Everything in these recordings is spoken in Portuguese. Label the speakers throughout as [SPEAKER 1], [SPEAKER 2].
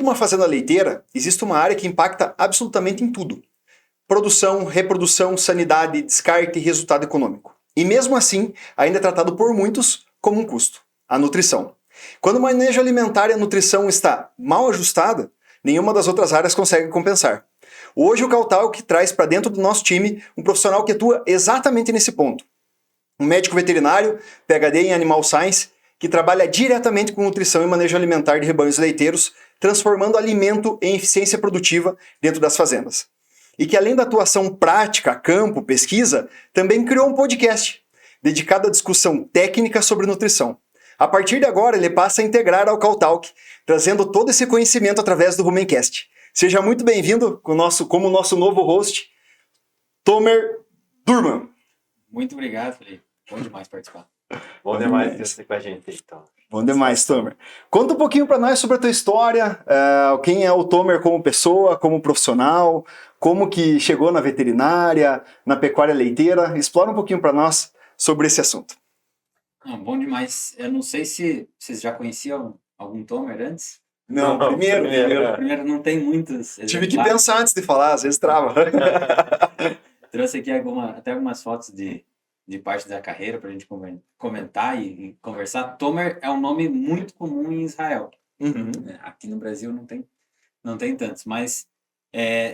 [SPEAKER 1] numa fazenda leiteira, existe uma área que impacta absolutamente em tudo. Produção, reprodução, sanidade, descarte e resultado econômico. E mesmo assim, ainda é tratado por muitos como um custo, a nutrição. Quando o manejo alimentar e a nutrição está mal ajustada, nenhuma das outras áreas consegue compensar. Hoje o Kautalk traz para dentro do nosso time um profissional que atua exatamente nesse ponto. Um médico veterinário, PhD em Animal Science, que trabalha diretamente com nutrição e manejo alimentar de rebanhos leiteiros, transformando alimento em eficiência produtiva dentro das fazendas. E que além da atuação prática, campo, pesquisa, também criou um podcast dedicado à discussão técnica sobre nutrição. A partir de agora, ele passa a integrar ao Kautalk, trazendo todo esse conhecimento através do Rumencast. Seja muito bem-vindo como nosso novo host, Tomer Durman.
[SPEAKER 2] Muito obrigado, Felipe. Bom demais participar.
[SPEAKER 3] Bom demais ter você com a gente, então.
[SPEAKER 1] Bom demais, Tomer. Conta um pouquinho para nós sobre a tua história, quem é o Tomer como pessoa, como profissional, como que chegou na veterinária, na pecuária leiteira. Explora um pouquinho para nós sobre esse assunto.
[SPEAKER 2] Bom demais. Eu não sei se vocês já conheciam algum Tomer antes.
[SPEAKER 1] Não, primeiro.
[SPEAKER 2] Primeiro não tem muitos.
[SPEAKER 1] Tive que pensar antes de falar, às vezes trava.
[SPEAKER 2] Trouxe aqui até algumas fotos de parte da carreira para a gente comentar e conversar. Tomer é um nome muito comum em Israel.
[SPEAKER 1] Uhum.
[SPEAKER 2] Aqui no Brasil não tem tantos, mas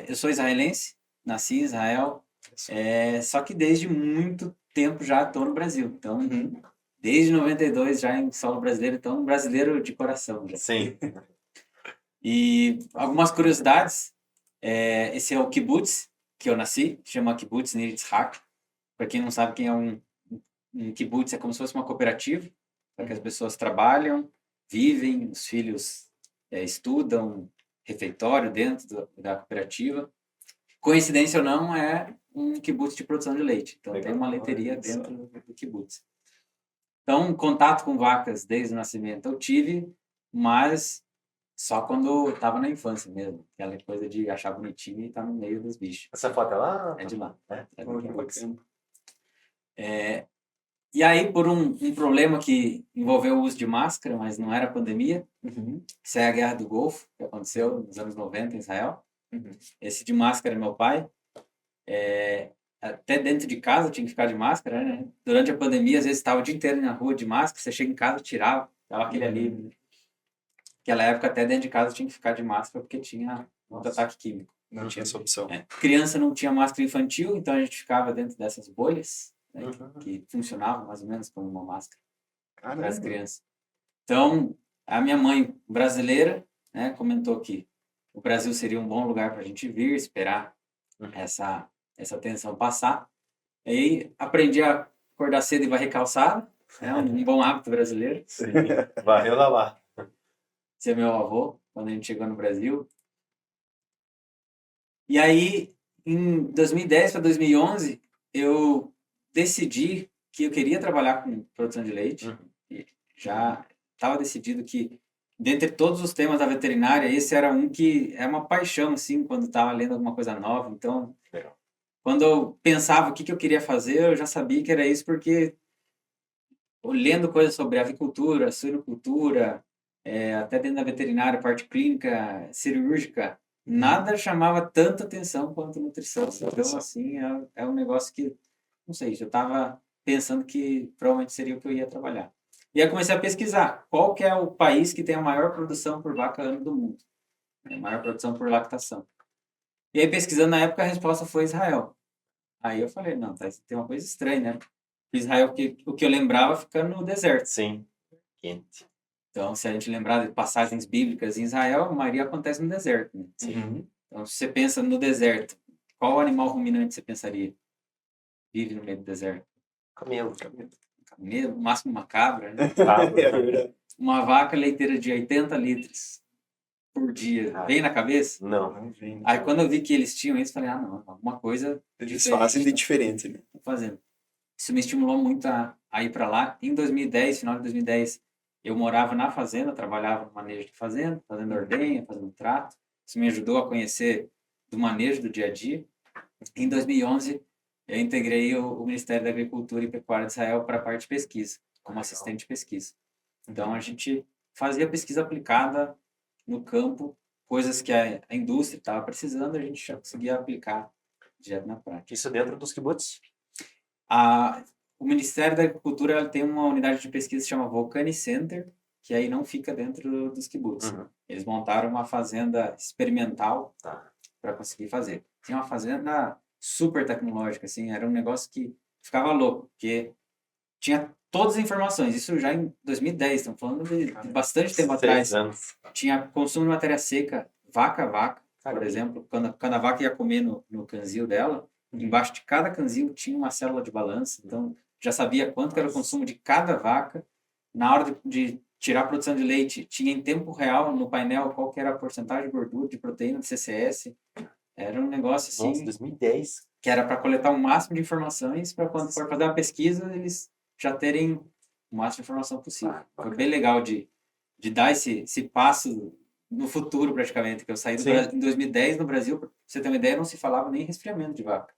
[SPEAKER 2] eu sou israelense, nasci em Israel, só que desde muito tempo já estou no Brasil. Então, desde 92 já em solo brasileiro, então um brasileiro de coração. Já.
[SPEAKER 3] Sim.
[SPEAKER 2] E algumas curiosidades, esse é o kibbutz que eu nasci, chama Kibbutz Nir Yitzhak. Para quem não sabe quem é um kibbutz, é como se fosse uma cooperativa, para que as pessoas trabalham, vivem, os filhos estudam, refeitório dentro da cooperativa. Coincidência ou não, é um kibbutz de produção de leite. Então, tem uma leiteria dentro do kibbutz. Então, contato com vacas desde o nascimento eu tive, mas só quando eu estava na infância mesmo. Aquela coisa de achar bonitinho e estar no meio dos bichos.
[SPEAKER 3] Essa foto é lá?
[SPEAKER 2] É de lá. É do kibbutz. E aí, por um problema que envolveu o uso de máscara, mas não era pandemia, isso é a Guerra do Golfo, que aconteceu nos anos 90 em Israel. Esse de máscara é meu pai. Até dentro de casa tinha que ficar de máscara, né? Durante a pandemia, às vezes estava o dia inteiro na rua de máscara, você chega em casa, tirava, dava aquele alívio. Naquela época, até dentro de casa tinha que ficar de máscara, porque tinha muito ataque químico.
[SPEAKER 1] Não tinha essa opção.
[SPEAKER 2] Criança não tinha máscara infantil, então a gente ficava dentro dessas bolhas, né, que funcionavam mais ou menos como uma máscara para as crianças. Então, a minha mãe brasileira, né, comentou que o Brasil seria um bom lugar para a gente vir, esperar essa tensão passar. Aí aprendi a acordar cedo e varrer calçada, um bom hábito brasileiro.
[SPEAKER 3] Sim, varreu lavar.
[SPEAKER 2] Esse é meu avô, quando a gente chegou no Brasil. E aí, em 2010 para 2011, eu decidi que eu queria trabalhar com produção de leite. E já estava decidido que, dentre todos os temas da veterinária, esse era um que é uma paixão, assim, quando estava lendo alguma coisa nova. Então, quando eu pensava o que eu queria fazer, eu já sabia que era isso, porque lendo coisas sobre avicultura, suinocultura, até dentro da veterinária, parte clínica, cirúrgica, nada chamava tanta atenção quanto nutrição. Então, assim, é um negócio que, não sei, eu estava pensando que provavelmente seria o que eu ia trabalhar. E aí comecei a pesquisar qual que é o país que tem a maior produção por vaca ano do mundo. A maior produção por lactação. E aí, pesquisando na época, a resposta foi Israel. Aí eu falei, não, tem uma coisa estranha, né? Israel, o que eu lembrava, fica no deserto.
[SPEAKER 3] Sim, quente.
[SPEAKER 2] Então, se a gente lembrar de passagens bíblicas em Israel, a maioria acontece no deserto. Né? Então, se você pensa no deserto, qual animal ruminante você pensaria? Vive no meio do deserto?
[SPEAKER 3] Camelo.
[SPEAKER 2] Camelo, no máximo uma cabra, né? Uma vaca leiteira de 80 litros por dia. Vem na cabeça?
[SPEAKER 3] Não.
[SPEAKER 2] Aí, quando eu vi que eles tinham isso, falei, não, alguma coisa
[SPEAKER 1] eles fazem de diferente, né?
[SPEAKER 2] Fazendo. Isso me estimulou muito a ir para lá. Em 2010, final de 2010, eu morava na fazenda, trabalhava no manejo de fazenda, fazendo ordenha, fazendo trato. Isso me ajudou a conhecer do manejo do dia a dia. Em 2011, eu integrei o Ministério da Agricultura e Pecuária de Israel para a parte de pesquisa, como assistente de pesquisa. Então, a gente fazia pesquisa aplicada no campo, coisas que a indústria estava precisando, a gente já conseguia aplicar direto na prática.
[SPEAKER 3] Isso dentro dos kibbutz?
[SPEAKER 2] O Ministério da Agricultura ela tem uma unidade de pesquisa que se chama Volcani Center, que aí não fica dentro dos kibbutz.
[SPEAKER 3] Uhum.
[SPEAKER 2] Eles montaram uma fazenda experimental
[SPEAKER 3] Tá.
[SPEAKER 2] para conseguir fazer. Tinha uma fazenda super tecnológica, assim, era um negócio que ficava louco, porque tinha todas as informações, isso já em 2010, estamos falando de bastante tempo
[SPEAKER 3] 6
[SPEAKER 2] atrás.
[SPEAKER 3] anos.
[SPEAKER 2] Tinha consumo de matéria seca, vaca a vaca, por
[SPEAKER 3] Caramba.
[SPEAKER 2] exemplo, quando a vaca ia comer no canzil dela, embaixo de cada canzil tinha uma célula de balança, então já sabia quanto que era o consumo de cada vaca. Na hora de tirar a produção de leite, tinha em tempo real no painel qual que era a porcentagem de gordura, de proteína, de CCS. Era um negócio assim,
[SPEAKER 3] Nossa, 2010.
[SPEAKER 2] que era para coletar o máximo de informações para quando for fazer uma pesquisa, eles já terem o máximo de informação possível. Foi bem legal de dar esse passo no futuro, praticamente, que eu saí
[SPEAKER 3] Sim.
[SPEAKER 2] em 2010 no Brasil, pra você ter uma ideia, não se falava nem resfriamento de vaca.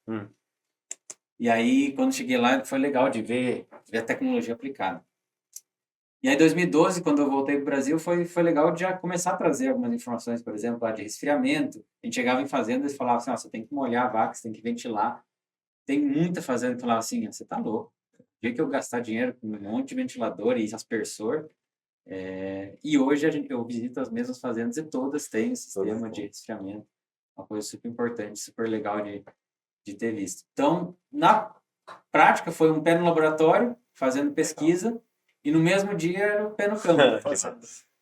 [SPEAKER 2] E aí, quando cheguei lá, foi legal de ver a tecnologia aplicada. E aí, em 2012, quando eu voltei para o Brasil, foi legal de já começar a trazer algumas informações, por exemplo, lá de resfriamento. A gente chegava em fazendas e falava assim, ó, você tem que molhar a vaca, você tem que ventilar. Tem muita fazenda que falava assim, você tá louco. O dia que eu gastar dinheiro com um monte de ventilador e aspersor. E hoje eu visito as mesmas fazendas e todas têm um sistema de resfriamento. Uma coisa super importante, super legal de ter visto. Então, na prática, foi um pé no laboratório, fazendo pesquisa, e no mesmo dia era o pé no campo,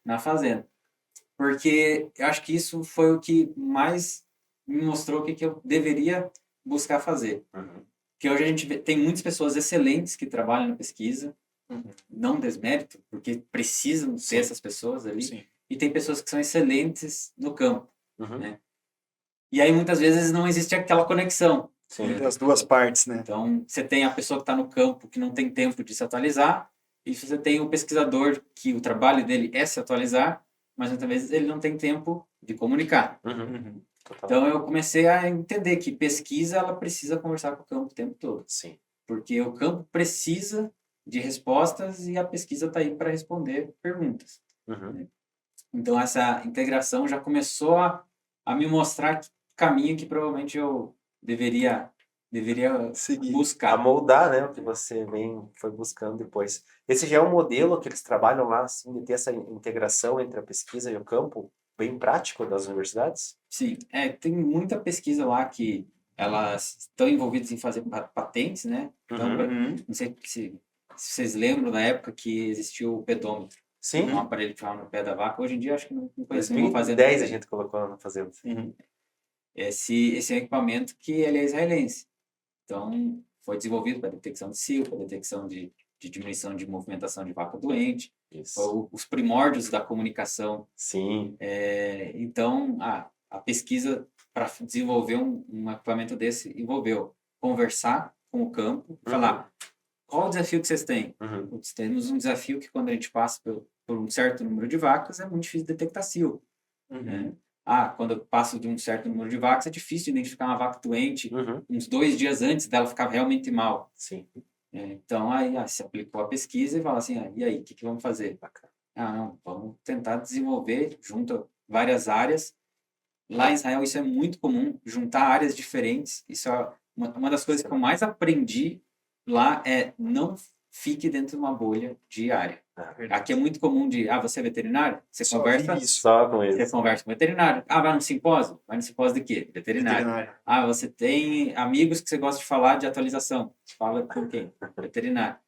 [SPEAKER 2] na fazenda. Porque eu acho que isso foi o que mais me mostrou o que eu deveria buscar fazer. Porque hoje a gente tem muitas pessoas excelentes que trabalham na pesquisa, não desmérito, porque precisam ser essas pessoas ali,
[SPEAKER 1] Sim.
[SPEAKER 2] e tem pessoas que são excelentes no campo. Né? E aí muitas vezes não existe aquela conexão.
[SPEAKER 3] Sim.
[SPEAKER 1] Das duas partes, né?
[SPEAKER 2] Então, você tem a pessoa que está no campo que não tem tempo de se atualizar, e você tem o pesquisador que o trabalho dele é se atualizar, mas muitas vezes ele não tem tempo de comunicar.
[SPEAKER 3] Total.
[SPEAKER 2] Então, eu comecei a entender que pesquisa ela precisa conversar com o campo o tempo todo.
[SPEAKER 3] Sim.
[SPEAKER 2] Porque o campo precisa de respostas e a pesquisa está aí para responder perguntas. Então, essa integração já começou a me mostrar que caminho que provavelmente eu deveria
[SPEAKER 1] Seguir.
[SPEAKER 3] A
[SPEAKER 2] buscar.
[SPEAKER 3] moldar, né, o que você foi buscando depois. Esse já é um modelo que eles trabalham lá, assim, de ter essa integração entre a pesquisa e o campo, bem prático das universidades?
[SPEAKER 2] Sim, tem muita pesquisa lá que elas estão envolvidas em fazer patentes, né? Então, não sei se vocês lembram da época que existiu o pedômetro.
[SPEAKER 3] Sim.
[SPEAKER 2] Um aparelho que ficava no pé da vaca. Hoje em dia, acho que não conheço nenhuma fazenda.
[SPEAKER 3] 2010 a gente colocou na fazenda.
[SPEAKER 2] Esse é um equipamento que ele é israelense. Então, foi desenvolvido para detecção de cio, para detecção de diminuição de movimentação de vaca doente.
[SPEAKER 3] Isso.
[SPEAKER 2] Foi os primórdios da comunicação.
[SPEAKER 3] Sim.
[SPEAKER 2] Então, a pesquisa para desenvolver um equipamento desse envolveu conversar com o campo, falar qual o desafio que vocês têm. Putz, temos um desafio que quando a gente passa por um certo número de vacas é muito difícil detectar cio. Né? Quando eu passo de um certo número de vacas é difícil identificar uma vaca doente uns 2 dias antes dela ficar realmente mal.
[SPEAKER 3] Sim.
[SPEAKER 2] Então, aí se aplicou a pesquisa e fala assim, e aí, o que vamos fazer? Não, vamos tentar desenvolver junto a várias áreas. Lá em Israel isso é muito comum, juntar áreas diferentes. Isso é uma das coisas que eu mais aprendi lá não fique dentro de uma bolha de área. Aqui é muito comum você é veterinário? Você conversa
[SPEAKER 3] só com eles.
[SPEAKER 2] Você conversa com o veterinário. Vai no simpósio? Vai no simpósio de quê? Veterinário. Você tem amigos que você gosta de falar de atualização. Você fala com quem? Veterinário.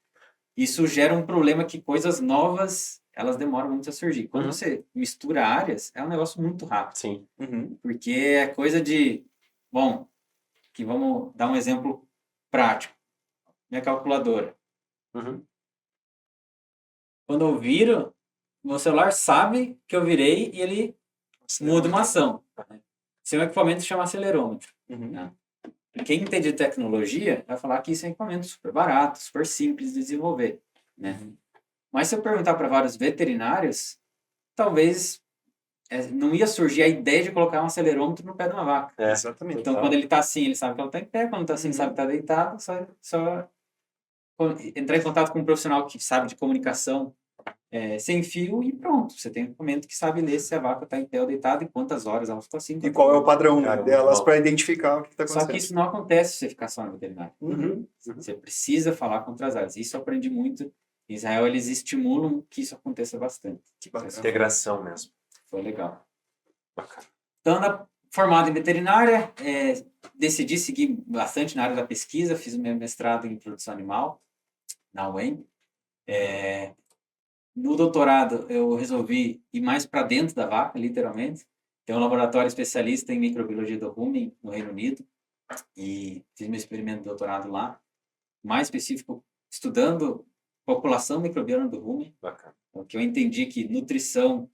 [SPEAKER 2] Isso gera um problema que coisas novas, elas demoram muito a surgir. Quando você mistura áreas, é um negócio muito rápido.
[SPEAKER 3] Sim.
[SPEAKER 2] Porque é coisa de... Bom, que vamos dar um exemplo prático. Minha calculadora. Quando eu viro, meu celular sabe que eu virei e ele muda uma ação. Esse é um equipamento que chama acelerômetro. Quem entende de tecnologia vai falar que isso é um equipamento super barato, super simples de desenvolver. Né? Mas se eu perguntar para vários veterinários, talvez não ia surgir a ideia de colocar um acelerômetro no pé de uma vaca.
[SPEAKER 1] Exatamente.
[SPEAKER 2] Então, quando ele está assim, ele sabe que ela está em pé. Quando está assim, sabe que está deitado. Só entrar em contato com um profissional que sabe de comunicação sem fio e pronto. Você tem um equipamento que sabe ler se a vaca está em pé ou deitada e quantas horas ela ficou assim.
[SPEAKER 1] E qual é o padrão, né,
[SPEAKER 3] Cara,
[SPEAKER 1] delas
[SPEAKER 3] bom.
[SPEAKER 1] para identificar o que está
[SPEAKER 2] Só que
[SPEAKER 1] acontecendo.
[SPEAKER 2] isso não acontece se você ficar só no veterinário.
[SPEAKER 1] Uhum.
[SPEAKER 2] Você precisa falar com outras áreas. Isso eu aprendi muito. Em Israel, eles estimulam que isso aconteça bastante.
[SPEAKER 1] Que bacana.
[SPEAKER 3] Integração mesmo.
[SPEAKER 2] Foi legal.
[SPEAKER 3] Bacana.
[SPEAKER 2] Então, formado em veterinária, decidi seguir bastante na área da pesquisa. Fiz o meu mestrado em produção animal na UEM. No doutorado, eu resolvi ir mais para dentro da vaca, literalmente. Tem um laboratório especialista em microbiologia do rumen, no Reino Unido, e fiz meu experimento de doutorado lá, mais específico, estudando população microbiana do rumen.
[SPEAKER 3] Bacana.
[SPEAKER 2] Que eu entendi que nutrição,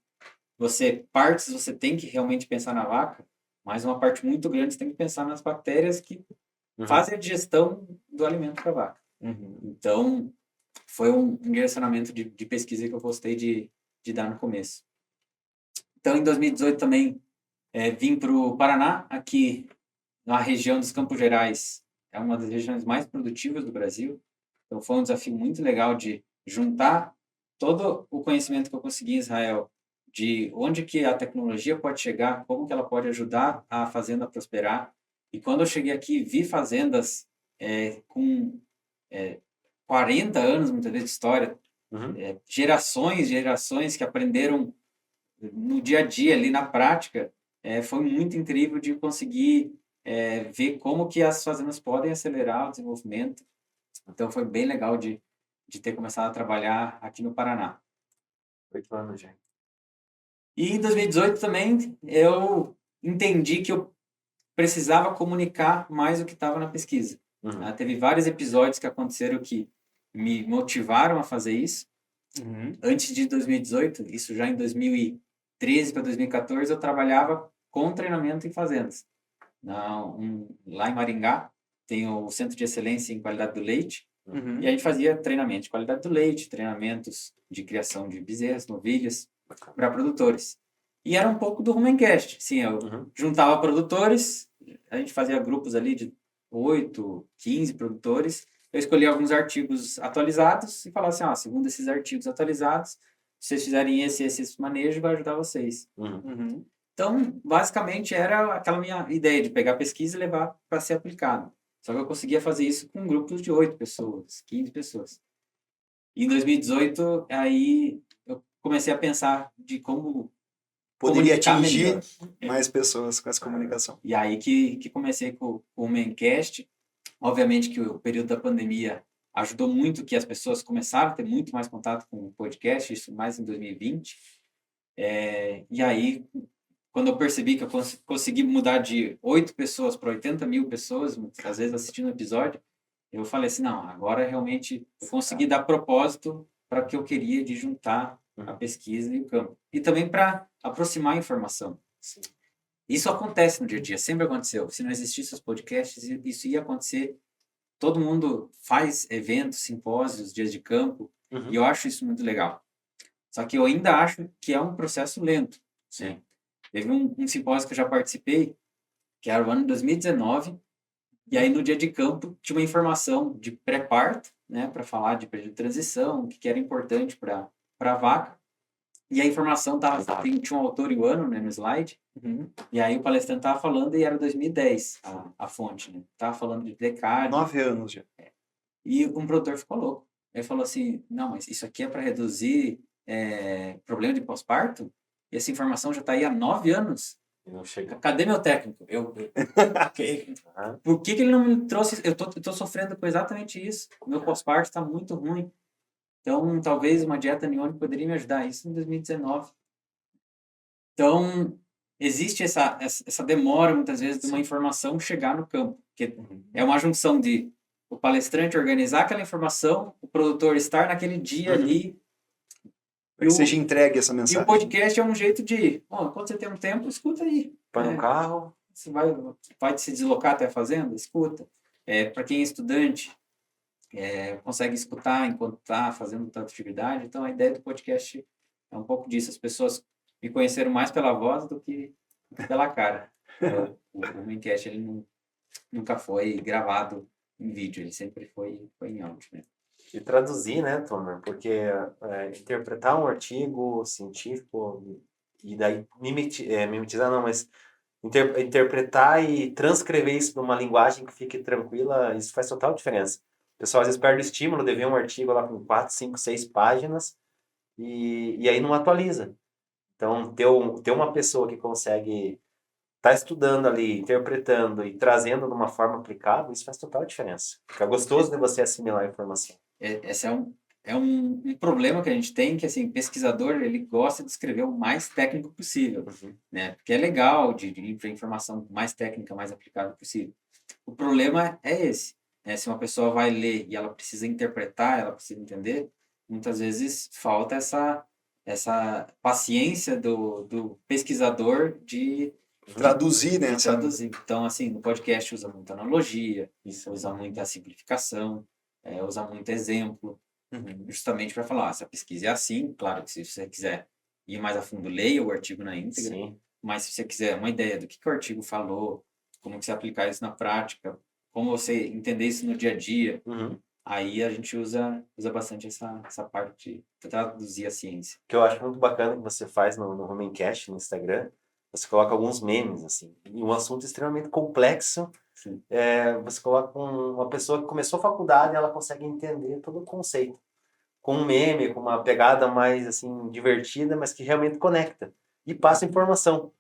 [SPEAKER 2] partes você tem que realmente pensar na vaca, mas uma parte muito grande você tem que pensar nas bactérias que fazem a digestão do alimento para a vaca. Então, foi um direcionamento de pesquisa que eu gostei de dar no começo. Então, em 2018 também vim para o Paraná, aqui na região dos Campos Gerais, é uma das regiões mais produtivas do Brasil. Então, foi um desafio muito legal de juntar todo o conhecimento que eu consegui em Israel, de onde que a tecnologia pode chegar, como que ela pode ajudar a fazenda a prosperar. E quando eu cheguei aqui, vi fazendas com 40 anos, muitas vezes, de história, gerações que aprenderam no dia a dia, ali na prática. Foi muito incrível de conseguir ver como que as fazendas podem acelerar o desenvolvimento. Então, foi bem legal de ter começado a trabalhar aqui no Paraná.
[SPEAKER 3] 8 anos já.
[SPEAKER 2] E em 2018 também eu entendi que eu precisava comunicar mais o que estava na pesquisa. Teve vários episódios que aconteceram que me motivaram a fazer isso. Antes de 2018, isso já em 2013 para 2014, eu trabalhava com treinamento em fazendas. Lá em Maringá, tem o Centro de Excelência em Qualidade do Leite, e a gente fazia treinamento de qualidade do leite, treinamentos de criação de bezerras, novilhas, para produtores. E era um pouco do Rumencast. Sim, eu juntava produtores, a gente fazia grupos ali de 8, 15 produtores. Eu escolhia alguns artigos atualizados e falava assim, segundo esses artigos atualizados, se vocês fizerem esse manejo, vai ajudar vocês. Então, basicamente, era aquela minha ideia de pegar a pesquisa e levar para ser aplicado. Só que eu conseguia fazer isso com grupos de 8 pessoas, 15 pessoas. E em 2018, aí eu comecei a pensar de como
[SPEAKER 1] Poderia
[SPEAKER 2] comunicar
[SPEAKER 1] atingir
[SPEAKER 2] melhor.
[SPEAKER 1] mais pessoas com essa comunicação.
[SPEAKER 2] E aí que comecei com o Maincast. Obviamente que o período da pandemia ajudou muito, que as pessoas começaram a ter muito mais contato com o podcast, isso mais em 2020. E aí, quando eu percebi que eu consegui mudar de 8 pessoas para 80 mil pessoas, às vezes assistindo o episódio, eu falei assim, não, agora realmente eu consegui dar propósito para o que eu queria de juntar a pesquisa e o campo. E também para aproximar a informação. Isso acontece no dia a dia, sempre aconteceu. Se não existissem os podcasts, isso ia acontecer. Todo mundo faz eventos, simpósios, dias de campo, e eu acho isso muito legal. Só que eu ainda acho que é um processo lento.
[SPEAKER 3] Sim.
[SPEAKER 2] Teve um simpósio que eu já participei, que era o ano de 2019, e aí no dia de campo tinha uma informação de pré-parto, né, para falar de período de transição, o que era importante para a vaca. E a informação tinha um autor e o ano, né, no slide, e aí o palestrante estava falando e era 2010 a fonte, né? Tava falando de decade.
[SPEAKER 1] 9 anos já.
[SPEAKER 2] E um produtor ficou louco. Ele falou assim, não, mas isso aqui é para reduzir problema de pós-parto? E essa informação já está aí há 9 anos.
[SPEAKER 3] Não chega.
[SPEAKER 2] Cadê meu técnico? Por que ele não me trouxe? Eu tô sofrendo com exatamente isso. O meu pós-parto está muito ruim. Então, talvez uma dieta aniônica poderia me ajudar. Isso em 2019. Então, existe essa demora, muitas vezes, de uma informação chegar no campo. Porque é uma junção de o palestrante organizar aquela informação, o produtor estar naquele dia ali.
[SPEAKER 1] Para que seja entregue essa
[SPEAKER 2] E
[SPEAKER 1] mensagem.
[SPEAKER 2] o podcast é um jeito de, quando você tem um tempo, escuta aí.
[SPEAKER 3] Põe no carro.
[SPEAKER 2] Você vai se deslocar até a fazenda? Escuta. Para quem é estudante, consegue escutar enquanto está fazendo tanta atividade. Então, a ideia do podcast é um pouco disso. As pessoas me conheceram mais pela voz do que pela cara. O Maincast, ele nunca foi gravado em vídeo, ele sempre foi em áudio, né?
[SPEAKER 3] E traduzir, né, Tomer? Porque interpretar um artigo científico e daí mimetizar não, mas interpretar e transcrever isso numa linguagem que fique tranquila, isso faz total diferença. O pessoal às vezes perde o estímulo de ver um artigo lá com 4, 5, 6 páginas e aí não atualiza. Então, ter uma pessoa que consegue estar estudando ali, interpretando e trazendo de uma forma aplicável, isso faz total diferença. Fica gostoso de você assimilar a informação.
[SPEAKER 2] Esse é um problema que a gente tem, que assim, pesquisador, ele gosta de escrever o mais técnico possível, né? Porque é legal de ir informação mais técnica, mais aplicável possível. O problema é esse, né? Se uma pessoa vai ler e ela precisa interpretar, ela precisa entender, muitas vezes falta essa paciência do pesquisador de
[SPEAKER 1] Traduzir, né?
[SPEAKER 2] traduzir. Então, assim, no podcast usa muita analogia, usa muita simplificação, usa muito exemplo, justamente para falar, essa pesquisa é assim, claro que se você quiser ir mais a fundo, leia o artigo na íntegra,
[SPEAKER 3] Sim.
[SPEAKER 2] mas se você quiser uma ideia do que o artigo falou, como que você aplicar isso na prática, como você entender isso no dia a dia, aí a gente usa bastante essa parte de traduzir a ciência.
[SPEAKER 3] O que eu acho muito bacana que você faz no Rumencast, no Instagram, você coloca alguns memes, assim, e um assunto extremamente complexo, você coloca uma pessoa que começou a faculdade e ela consegue entender todo o conceito. Com um meme, com uma pegada mais, assim, divertida, mas que realmente conecta. E passa informação.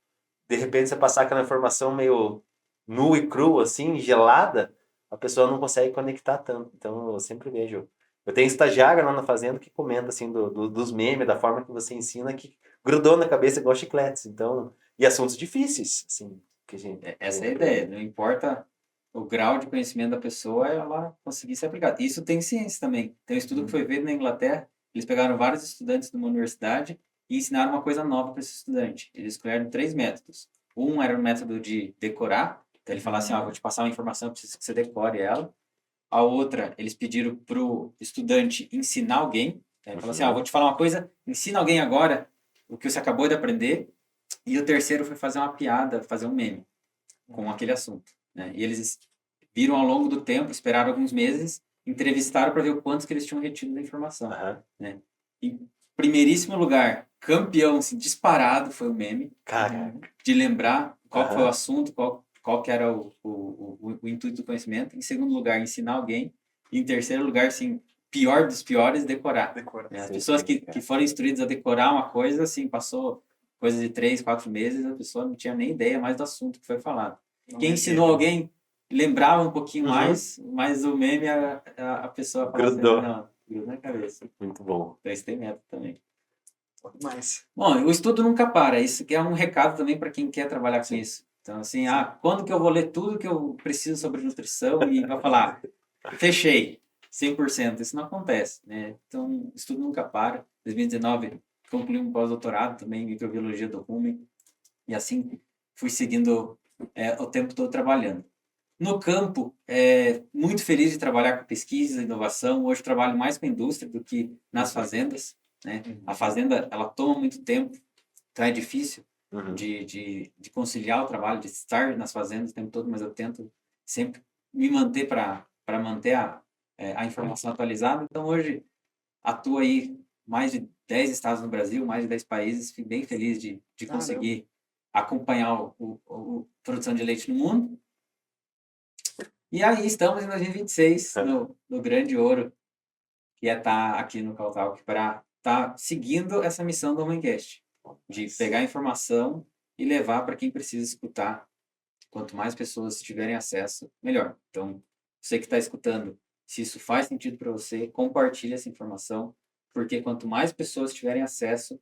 [SPEAKER 3] De repente, você passar aquela informação meio nua e crua, assim, gelada, a pessoa não consegue conectar tanto. Então, eu sempre vejo. Eu tenho estagiário lá na fazenda que comenta, assim, dos memes, da forma que você ensina, que grudou na cabeça igual chicletes. Então, e assuntos difíceis, assim. Que a gente,
[SPEAKER 2] Essa é a ideia. Não importa o grau de conhecimento da pessoa, ela conseguir se aplicar. Isso tem ciência também. Tem um estudo que foi feito na Inglaterra. Eles pegaram vários estudantes de uma universidade e ensinaram uma coisa nova para esse estudante. Eles escolheram 3 métodos. Um era o método de decorar. Então, ele falava assim, vou te passar uma informação, eu preciso que você decore ela. A outra, eles pediram para o estudante ensinar alguém. Ele falou assim, vou te falar uma coisa, ensina alguém agora o que você acabou de aprender. E o terceiro foi fazer uma piada, fazer um meme com aquele assunto, né? E eles viram ao longo do tempo, esperaram alguns meses, entrevistaram para ver o quanto que eles tinham retido da informação, né? Em primeiríssimo lugar, campeão, assim, disparado foi o meme.
[SPEAKER 3] Caraca.
[SPEAKER 2] De lembrar qual foi o assunto, qual que era o intuito do conhecimento. Em segundo lugar, ensinar alguém. E em terceiro lugar, assim, pior dos piores, decorar. Né? As pessoas que foram instruídas a decorar uma coisa, assim, passou coisa de 3, 4 meses, a pessoa não tinha nem ideia mais do assunto que foi falado. Quem ensinou alguém lembrava um pouquinho mais, mas o meme, a pessoa falava
[SPEAKER 3] Grudou.
[SPEAKER 2] assim, não, grudou na cabeça.
[SPEAKER 3] Muito bom.
[SPEAKER 2] Então, isso tem método também.
[SPEAKER 1] Mas...
[SPEAKER 2] Bom, o estudo nunca para. Isso que é um recado também para quem quer trabalhar com isso. Então, assim, quando que eu vou ler tudo que eu preciso sobre nutrição e vai falar, fechei, 100%. Isso não acontece, né? Então, o estudo nunca para. Em 2019, concluí um pós-doutorado também em microbiologia do rumen. E assim, fui seguindo o tempo todo trabalhando. No campo, muito feliz de trabalhar com pesquisa e inovação. Hoje trabalho mais com a indústria do que nas fazendas, né? A fazenda, ela toma muito tempo, então é difícil de conciliar o trabalho, de estar nas fazendas o tempo todo, mas eu tento sempre me manter para manter a informação atualizada. Então, hoje, atuo aí mais de 10 estados no Brasil, mais de 10 países. Fico bem feliz de conseguir acompanhar a produção de leite no mundo. E aí estamos em 2026, no grande ouro, que é estar aqui no Caltalk para estar seguindo essa missão do Homemcast, de pegar a informação e levar para quem precisa escutar. Quanto mais pessoas tiverem acesso, melhor. Então, você que está escutando, se isso faz sentido para você, compartilhe essa informação, porque quanto mais pessoas tiverem acesso,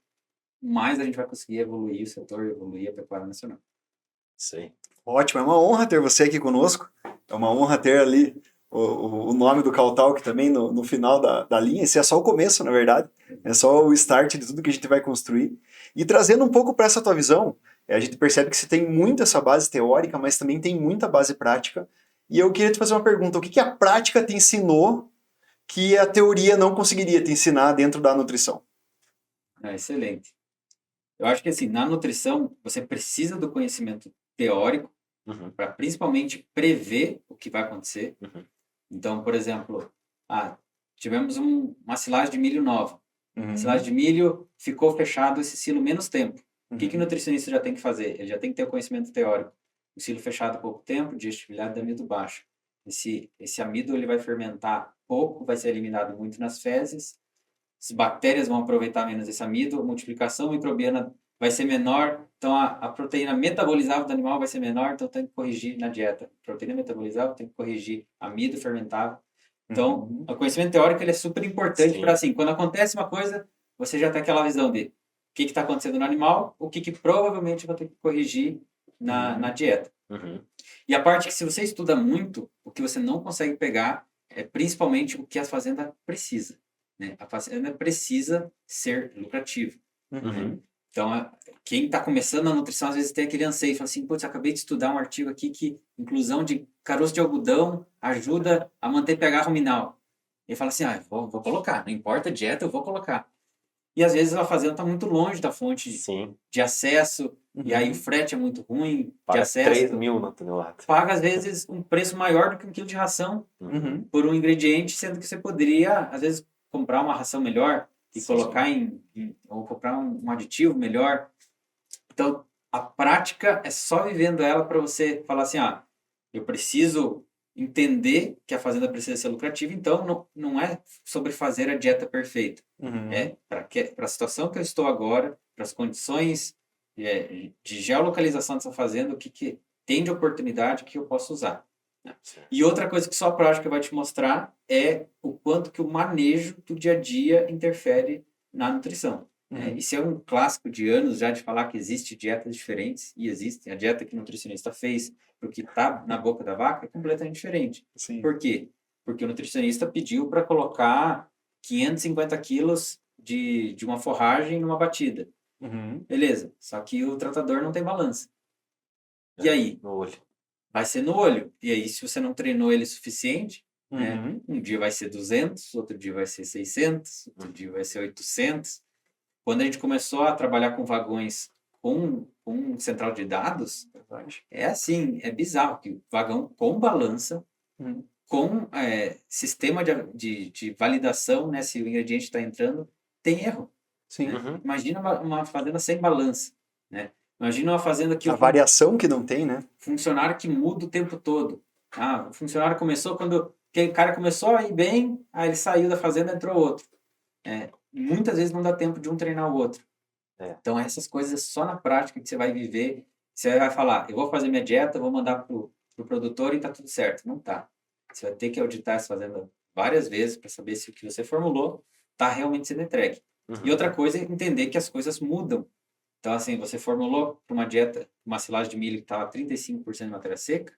[SPEAKER 2] mais a gente vai conseguir evoluir o setor, evoluir a pecuária nacional.
[SPEAKER 3] Isso aí.
[SPEAKER 1] Ótimo, é uma honra ter você aqui conosco. É uma honra ter ali o nome do Caltalk também no final da linha. Esse é só o começo, na verdade. É só o start de tudo que a gente vai construir. E trazendo um pouco para essa tua visão, a gente percebe que você tem muito essa base teórica, mas também tem muita base prática. E eu queria te fazer uma pergunta. O que a prática te ensinou que a teoria não conseguiria te ensinar dentro da nutrição?
[SPEAKER 2] Excelente. Eu acho que assim, na nutrição, você precisa do conhecimento teórico para principalmente prever o que vai acontecer. Então, por exemplo, tivemos uma silagem de milho nova.
[SPEAKER 1] Uhum.
[SPEAKER 2] A silagem de milho ficou fechado esse silo menos tempo. O que o
[SPEAKER 1] Uhum.
[SPEAKER 2] nutricionista já tem que fazer? Ele já tem que ter o conhecimento teórico. O silo fechado há pouco tempo, digestibilidade de amido baixa. Esse amido ele vai fermentar pouco, vai ser eliminado muito nas fezes. As bactérias vão aproveitar menos esse amido, a multiplicação microbiana vai ser menor, então a proteína metabolizável do animal vai ser menor, então tem que corrigir na dieta. Proteína metabolizável tem que corrigir amido fermentável. Então,
[SPEAKER 1] Uhum.
[SPEAKER 2] o conhecimento teórico ele é super importante
[SPEAKER 3] Sim.
[SPEAKER 2] para, assim, quando acontece uma coisa, você já tem aquela visão de o que está acontecendo no animal, o que provavelmente vai ter que corrigir na dieta.
[SPEAKER 3] Uhum.
[SPEAKER 2] E a parte que, se você estuda muito, o que você não consegue pegar é principalmente o que a fazenda precisa. Né? A fazenda precisa ser lucrativa.
[SPEAKER 3] Uhum.
[SPEAKER 2] Então, quem está começando na nutrição, às vezes tem aquele anseio, fala assim, putz, acabei de estudar um artigo aqui que inclusão de caroço de algodão ajuda a manter pH ruminal. Ele fala assim, vou colocar, não importa a dieta, eu vou colocar. E às vezes a fazenda está muito longe da fonte
[SPEAKER 3] Sim.
[SPEAKER 2] de acesso, e aí
[SPEAKER 1] Uhum.
[SPEAKER 2] o frete é muito ruim de
[SPEAKER 3] Paga
[SPEAKER 2] acesso.
[SPEAKER 3] 3.000 na tonelada.
[SPEAKER 2] Paga, às vezes, um preço maior do que um quilo de ração
[SPEAKER 1] Uhum.
[SPEAKER 2] por um ingrediente, sendo que você poderia, às vezes, comprar uma ração melhor e
[SPEAKER 3] Sim.
[SPEAKER 2] colocar ou comprar um aditivo melhor. Então, a prática é só vivendo ela para você falar assim, eu preciso entender que a fazenda precisa ser lucrativa, então não é sobre fazer a dieta perfeita.
[SPEAKER 1] Uhum.
[SPEAKER 2] É para a situação que eu estou agora, para as condições de geolocalização dessa fazenda, o que tem de oportunidade que eu posso usar. Né? E outra coisa que só a prática vai te mostrar é o quanto que o manejo do dia a dia interfere na nutrição.
[SPEAKER 1] Uhum.
[SPEAKER 2] Isso é um clássico de anos já de falar que existe dietas diferentes, e existem. A dieta que o nutricionista fez para o que está na boca da vaca é completamente diferente.
[SPEAKER 1] Sim.
[SPEAKER 2] Por quê? Porque o nutricionista pediu para colocar 550 quilos de uma forragem numa batida.
[SPEAKER 1] Uhum.
[SPEAKER 2] Beleza, só que o tratador não tem balança. E aí?
[SPEAKER 3] No olho.
[SPEAKER 2] Vai ser no olho. E aí, se você não treinou ele o suficiente, né,
[SPEAKER 1] Uhum.
[SPEAKER 2] um dia vai ser 200, outro dia vai ser 600, outro dia vai ser 800. Quando a gente começou a trabalhar com vagões com central de dados, é assim, é bizarro, que vagão com balança,
[SPEAKER 1] Uhum.
[SPEAKER 2] com sistema de validação, né, se o ingrediente está entrando, tem erro.
[SPEAKER 1] Sim.
[SPEAKER 2] Né?
[SPEAKER 3] Uhum.
[SPEAKER 2] Imagina uma fazenda sem balança. Né? Imagina uma fazenda que
[SPEAKER 1] A variação que não tem, né?
[SPEAKER 2] funcionário que muda o tempo todo. O funcionário começou quando aquele cara começou a ir bem, aí ele saiu da fazenda, entrou outro. Muitas vezes não dá tempo de um treinar o outro. Então, essas coisas só na prática que você vai viver. Você vai falar, eu vou fazer minha dieta, vou mandar pro produtor e tá tudo certo. Não tá. Você vai ter que auditar essa fazenda várias vezes para saber se o que você formulou tá realmente sendo entregue.
[SPEAKER 3] Uhum.
[SPEAKER 2] E outra coisa é entender que as coisas mudam. Então, assim, você formulou para uma dieta, uma silagem de milho que estava 35% de matéria seca,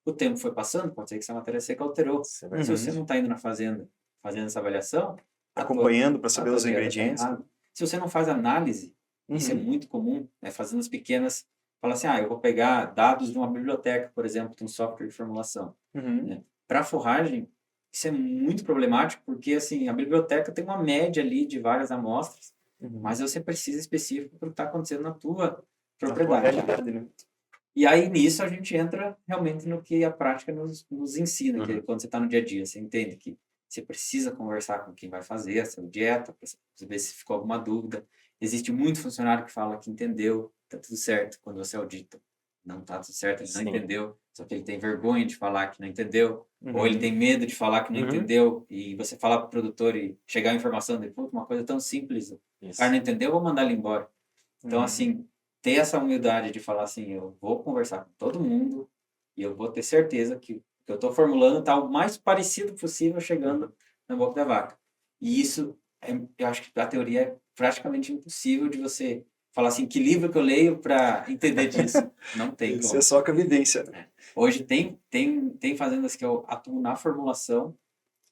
[SPEAKER 2] o tempo foi passando, pode ser que essa matéria seca alterou. Se você não está indo na fazenda fazendo essa avaliação,
[SPEAKER 1] Acompanhando para saber
[SPEAKER 2] a tua
[SPEAKER 1] os
[SPEAKER 2] dieta tá
[SPEAKER 1] ingredientes.
[SPEAKER 2] errada. Se você não faz análise, isso é
[SPEAKER 1] Uhum.
[SPEAKER 2] muito comum, fazendas pequenas, fala assim, eu vou pegar dados de uma biblioteca, por exemplo, de um software de formulação.
[SPEAKER 1] Uhum.
[SPEAKER 2] Para forragem, isso é muito problemático, porque assim, a biblioteca tem uma média ali de várias amostras,
[SPEAKER 1] Uhum.
[SPEAKER 2] mas você precisa específico para o que está acontecendo na tua
[SPEAKER 1] Na tua
[SPEAKER 2] propriedade.
[SPEAKER 1] realidade, né?
[SPEAKER 2] E aí, nisso, a gente entra realmente no que a prática nos ensina, que é quando você está no dia a dia, você entende que você precisa conversar com quem vai fazer a sua dieta, para ver se ficou alguma dúvida. Existe muito funcionário que fala que entendeu, está tudo certo, quando você audita. Não está tudo certo, ele não
[SPEAKER 3] Sim.
[SPEAKER 2] entendeu, só que ele tem vergonha de falar que não entendeu, ou ele
[SPEAKER 1] Uhum.
[SPEAKER 2] tem medo de falar que não
[SPEAKER 3] Uhum.
[SPEAKER 2] entendeu, e você falar para o produtor e chegar a informação de, uma coisa tão simples, o
[SPEAKER 3] Isso.
[SPEAKER 2] cara não entendeu, eu vou mandar ele embora. Então,
[SPEAKER 1] Uhum.
[SPEAKER 2] assim, ter essa humildade de falar assim, eu vou conversar com todo mundo e eu vou ter certeza que o que eu estou formulando está o mais parecido possível chegando na boca da vaca. E isso, eu acho que a teoria é praticamente impossível de você falar assim, que livro que eu leio para entender disso? Não tem
[SPEAKER 1] Isso
[SPEAKER 2] como.
[SPEAKER 1] é só com a evidência, né?
[SPEAKER 2] Hoje tem fazendas que eu atuo na formulação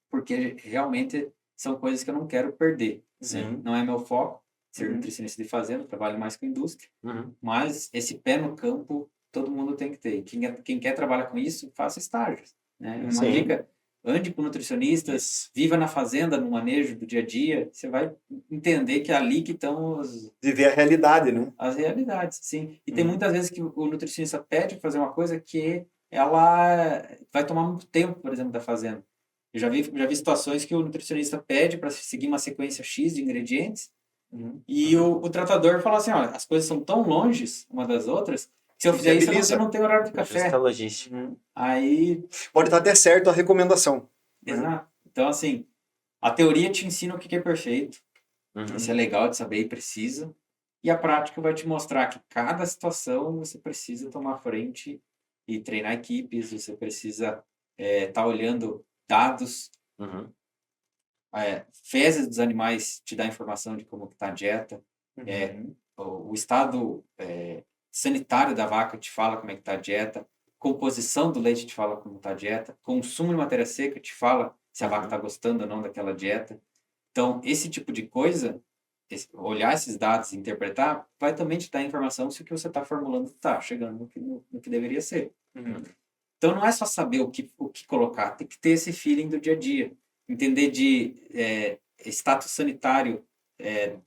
[SPEAKER 2] porque realmente são coisas que eu não quero perder.
[SPEAKER 1] Sim.
[SPEAKER 2] Não é meu foco ser
[SPEAKER 1] Uhum.
[SPEAKER 2] nutricionista de fazenda, trabalho mais com indústria.
[SPEAKER 3] Uhum.
[SPEAKER 2] Mas esse pé no campo, todo mundo tem que ter. E quem quer trabalhar com isso, faça estágios. Né? Uma
[SPEAKER 3] Sim.
[SPEAKER 2] dica, ande com nutricionistas,
[SPEAKER 3] Isso.
[SPEAKER 2] viva na fazenda, no manejo do dia a dia. Você vai entender que é ali que estão
[SPEAKER 1] Viver a realidade, né?
[SPEAKER 2] as realidades, sim. E tem muitas vezes que o nutricionista pede para fazer uma coisa que ela vai tomar muito tempo, por exemplo, da fazenda. Eu já vi situações que o nutricionista pede para seguir uma sequência X de ingredientes e o tratador fala assim, olha, as coisas são tão longes uma das outras que se eu fizer isso,
[SPEAKER 1] Viabiliza.
[SPEAKER 2] eu não tenho horário de café.
[SPEAKER 3] Justa logística.
[SPEAKER 2] Aí,
[SPEAKER 1] Pode estar até certo a recomendação.
[SPEAKER 2] exato. Então, assim, a teoria te ensina o que é perfeito. Isso é legal de saber e precisa. E a prática vai te mostrar que cada situação você precisa tomar frente e treinar equipes, você precisa estar olhando dados,
[SPEAKER 3] Uhum.
[SPEAKER 2] fezes dos animais te dá informação de como está a dieta, o estado sanitário da vaca te fala como é que está a dieta, composição do leite te fala como está a dieta, consumo de matéria seca te fala se a vaca está gostando ou não daquela dieta. Então, esse tipo de coisa, olhar esses dados e interpretar, vai também te dar informação se o que você está formulando está chegando no que deveria ser. Então, não é só saber o que colocar, tem que ter esse feeling do dia a dia. Entender de status sanitário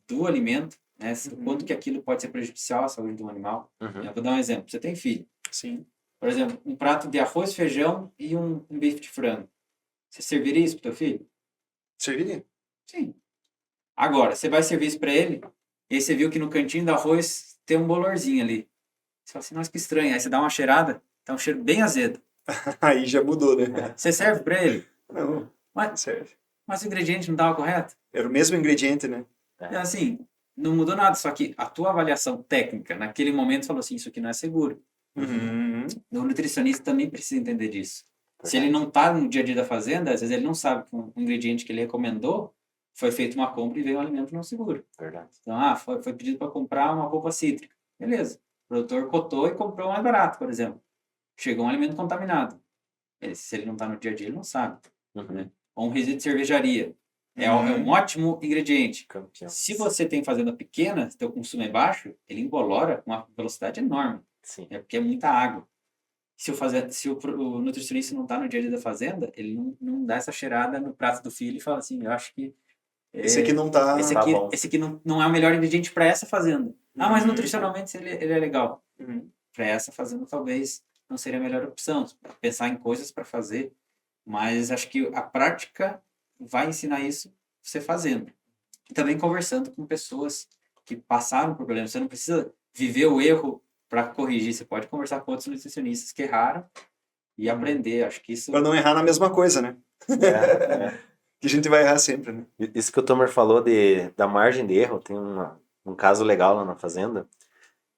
[SPEAKER 2] do alimento, né? Quanto que aquilo pode ser prejudicial à saúde do animal. Eu vou dar um exemplo. Você tem filho.
[SPEAKER 1] Sim.
[SPEAKER 2] Por exemplo, um prato de arroz, feijão e um bife de frango. Você serviria isso para o teu filho?
[SPEAKER 1] Serviria?
[SPEAKER 2] Sim. Agora, você vai servir isso para ele, e aí você viu que no cantinho do arroz tem um bolorzinho ali. Você fala assim, nossa, que estranho. Aí você dá uma cheirada, tá um cheiro bem azedo.
[SPEAKER 1] Aí já mudou, né?
[SPEAKER 2] Você serve para ele,
[SPEAKER 1] Não,
[SPEAKER 2] mas,
[SPEAKER 1] serve.
[SPEAKER 2] mas o ingrediente não estava correto.
[SPEAKER 1] Era o mesmo ingrediente, né?
[SPEAKER 2] É assim, não mudou nada, só que a tua avaliação técnica, naquele momento, falou assim, isso aqui não é seguro. O nutricionista também precisa entender disso. Se ele não está no dia a dia da fazenda, às vezes ele não sabe que um ingrediente que ele recomendou foi feito uma compra e veio um alimento não seguro.
[SPEAKER 3] Verdade.
[SPEAKER 2] Então, foi pedido para comprar uma polpa cítrica. Beleza. O produtor cotou e comprou mais barato, por exemplo. Chegou um alimento contaminado. Se ele não está no dia a dia, ele não sabe. Né? Ou um resíduo de cervejaria. É um ótimo ingrediente.
[SPEAKER 3] Campeão.
[SPEAKER 2] Se você tem fazenda pequena, seu consumo é baixo, ele embolora com uma velocidade enorme.
[SPEAKER 3] Sim.
[SPEAKER 2] Porque é muita água. Se o nutricionista não está no dia a dia da fazenda, ele não dá essa cheirada no prato do filho e fala assim, eu acho que
[SPEAKER 1] Esse aqui não tá...
[SPEAKER 2] esse aqui não é o melhor ingrediente para essa fazenda. Mas nutricionalmente ele é legal. Para essa fazenda talvez não seria a melhor opção. Pensar em coisas para fazer. Mas acho que a prática vai ensinar isso você fazendo. E também conversando com pessoas que passaram por problemas. Você não precisa viver o erro para corrigir. Você pode conversar com outros nutricionistas que erraram e aprender. Acho que isso...
[SPEAKER 1] Para não errar na mesma coisa, né? Que a gente vai errar sempre, né?
[SPEAKER 3] Isso que o Tomer falou da margem de erro, tem um caso legal lá na fazenda.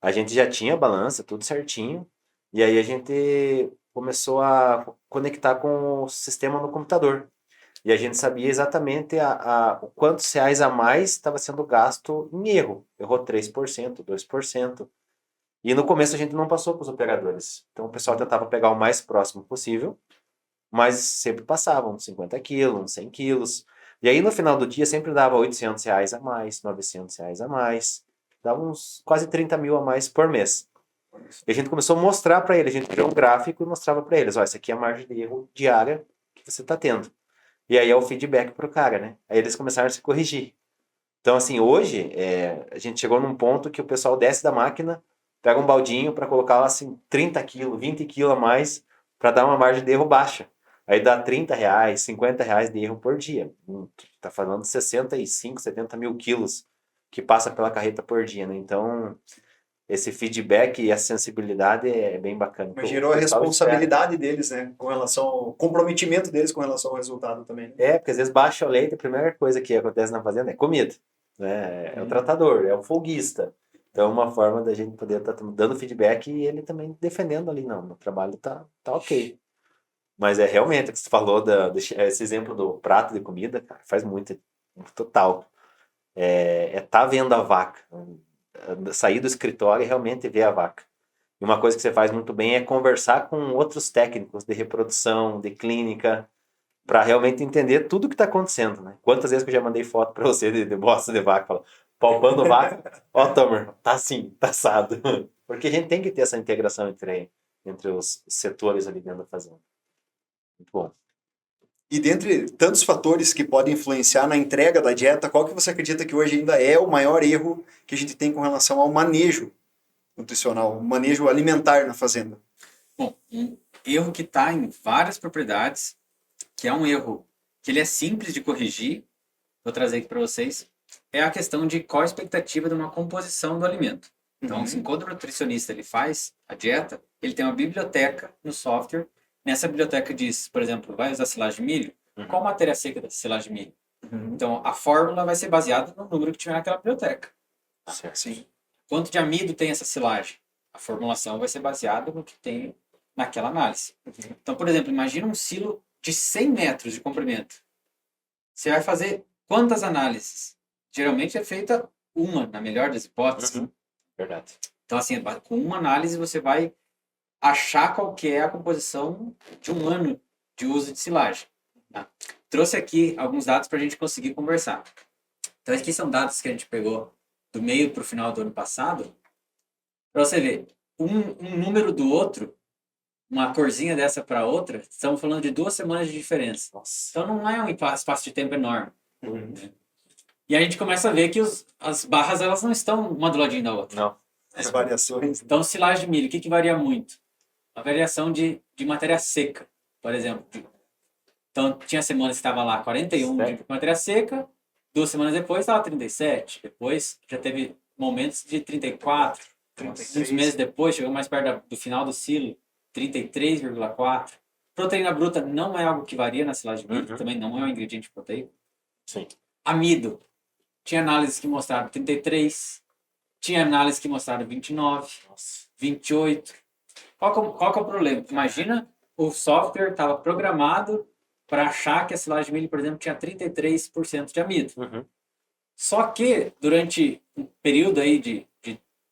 [SPEAKER 3] A gente já tinha a balança, tudo certinho, e aí a gente começou a conectar com o sistema no computador. E a gente sabia exatamente o quantos reais a mais estava sendo gasto em erro. Errou 3%, 2%. E no começo a gente não passou para os operadores. Então o pessoal tentava pegar o mais próximo possível, mas sempre passavam 50 quilos, 100 quilos. E aí no final do dia sempre dava 800 reais a mais, 900 reais a mais. Dava uns quase 30 mil a mais por mês. E a gente começou a mostrar para eles, a gente criou um gráfico e mostrava para eles, ó, isso aqui é a margem de erro diária que você está tendo. E aí é o feedback pro cara, né? Aí eles começaram a se corrigir. Então assim, hoje a gente chegou num ponto que o pessoal desce da máquina, pega um baldinho para colocar lá assim 30 quilos, 20 quilos a mais para dar uma margem de erro baixa. Aí dá 30 reais, 50 reais de erro por dia. Tá falando de 65, 70 mil quilos que passa pela carreta por dia, né? Então, esse feedback e a sensibilidade é bem bacana.
[SPEAKER 1] Mas gerou a responsabilidade deles, né? Com relação ao comprometimento deles com relação ao resultado também. Né?
[SPEAKER 3] Porque às vezes baixa o leite, a primeira coisa que acontece na fazenda é comida. Né? É o tratador, é o folguista. Então, uma forma da gente poder estar dando feedback e ele também defendendo ali, não, o trabalho tá ok. Mas realmente o que você falou, esse exemplo do prato de comida, cara, faz muito, total. Tá vendo a vaca, sair do escritório e realmente ver a vaca. E uma coisa que você faz muito bem é conversar com outros técnicos de reprodução, de clínica, para realmente entender tudo o que está acontecendo, né? Quantas vezes que eu já mandei foto para você de bosta de vaca, fala, palpando vaca, ó, Tomer, tá assim, tá assado. Porque a gente tem que ter essa integração entre os setores ali dentro da fazenda. Muito bom.
[SPEAKER 1] E dentre tantos fatores que podem influenciar na entrega da dieta, qual que você acredita que hoje ainda é o maior erro que a gente tem com relação ao manejo nutricional, o manejo alimentar na fazenda?
[SPEAKER 2] Bom, um erro que está em várias propriedades, que é um erro que ele é simples de corrigir, vou trazer aqui para vocês, é a questão de qual a expectativa de uma composição do alimento. Então, assim, quando o nutricionista ele faz a dieta, ele tem uma biblioteca no software. Nessa biblioteca diz, por exemplo, vai usar silagem de milho? Qual matéria seca da silagem de milho? Então, a fórmula vai ser baseada no número que tiver naquela biblioteca.
[SPEAKER 3] Certo.
[SPEAKER 1] Sim.
[SPEAKER 2] Quanto de amido tem essa silagem? A formulação vai ser baseada no que tem naquela análise. Então, por exemplo, imagina um silo de 100 metros de comprimento. Você vai fazer quantas análises? Geralmente é feita uma, na melhor das hipóteses.
[SPEAKER 3] Verdade.
[SPEAKER 2] Então, assim, com uma análise você vai achar qual que é a composição de um ano de uso de silagem. Tá? Trouxe aqui alguns dados para a gente conseguir conversar. Então, aqui são dados que a gente pegou do meio para o final do ano passado. Para você ver, um número do outro, uma corzinha dessa para outra, estamos falando de 2 semanas de diferença.
[SPEAKER 3] Nossa.
[SPEAKER 2] Então, não é um espaço de tempo enorme. Né? E a gente começa a ver que as barras elas não estão uma do ladinho da outra.
[SPEAKER 3] Não.
[SPEAKER 1] As variações.
[SPEAKER 2] Então, silagem de milho, o que varia muito? A variação de matéria seca, por exemplo. Então, tinha semanas que estava lá 41 de matéria seca, 2 semanas depois estava 37, depois já teve momentos de 34, 36 meses depois, chegou mais perto do final do silo, 33,4. Proteína bruta não é algo que varia na silagem de milho, também não é um ingrediente proteico.
[SPEAKER 3] Sim.
[SPEAKER 2] Amido, tinha análises que mostraram 33, tinha análises que mostraram 29, 28. Qual que é o problema? Imagina o software estava programado para achar que a silagem de milho, por exemplo, tinha 33% de amido. Só que durante um período aí de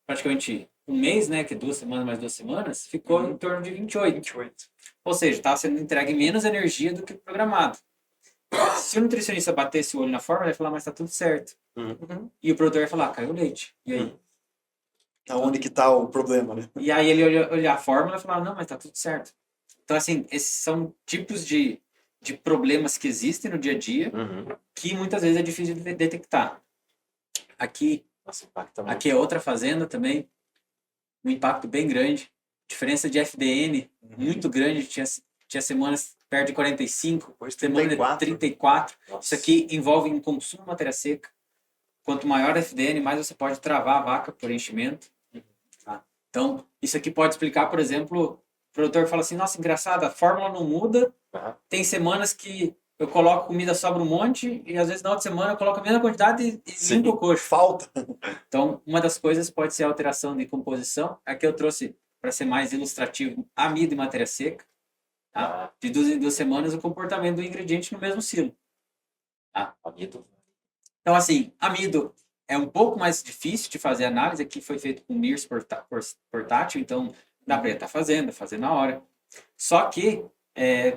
[SPEAKER 2] praticamente um mês, né, que é 2 semanas mais 2 semanas, ficou em torno de 28. Ou seja, estava sendo entregue menos energia do que o programado. Se o nutricionista batesse o olho na fórmula, ele ia falar, mas tá tudo certo. E o produtor ia falar, caiu o leite. E aí?
[SPEAKER 1] Aonde que tá o problema, né?
[SPEAKER 2] E aí ele olhar a fórmula e falar, não, mas tá tudo certo. Então, assim, esses são tipos de problemas que existem no dia a dia que muitas vezes é difícil de detectar. Aqui é outra fazenda também, um impacto bem grande. Diferença de FDN muito grande, tinha semanas perto de 45,
[SPEAKER 1] Depois
[SPEAKER 2] semana de 34. Isso aqui envolve um consumo de matéria seca. Quanto maior a FDN, mais você pode travar a vaca por enchimento. Tá? Então, isso aqui pode explicar, por exemplo, o produtor fala assim, nossa, engraçado, a fórmula não muda, tem semanas que eu coloco comida, sobra um monte, e às vezes na outra semana eu coloco a mesma quantidade e limpo o coxo.
[SPEAKER 1] Falta.
[SPEAKER 2] Então, uma das coisas pode ser a alteração de composição. Aqui eu trouxe, para ser mais ilustrativo, amido e matéria seca. Tá? De 2 em 2 semanas o comportamento do ingrediente no mesmo silo. Tá?
[SPEAKER 3] Amido.
[SPEAKER 2] Então, assim, amido é um pouco mais difícil de fazer análise. Aqui foi feito com NIRS portátil, então dá para estar fazendo na hora. Só que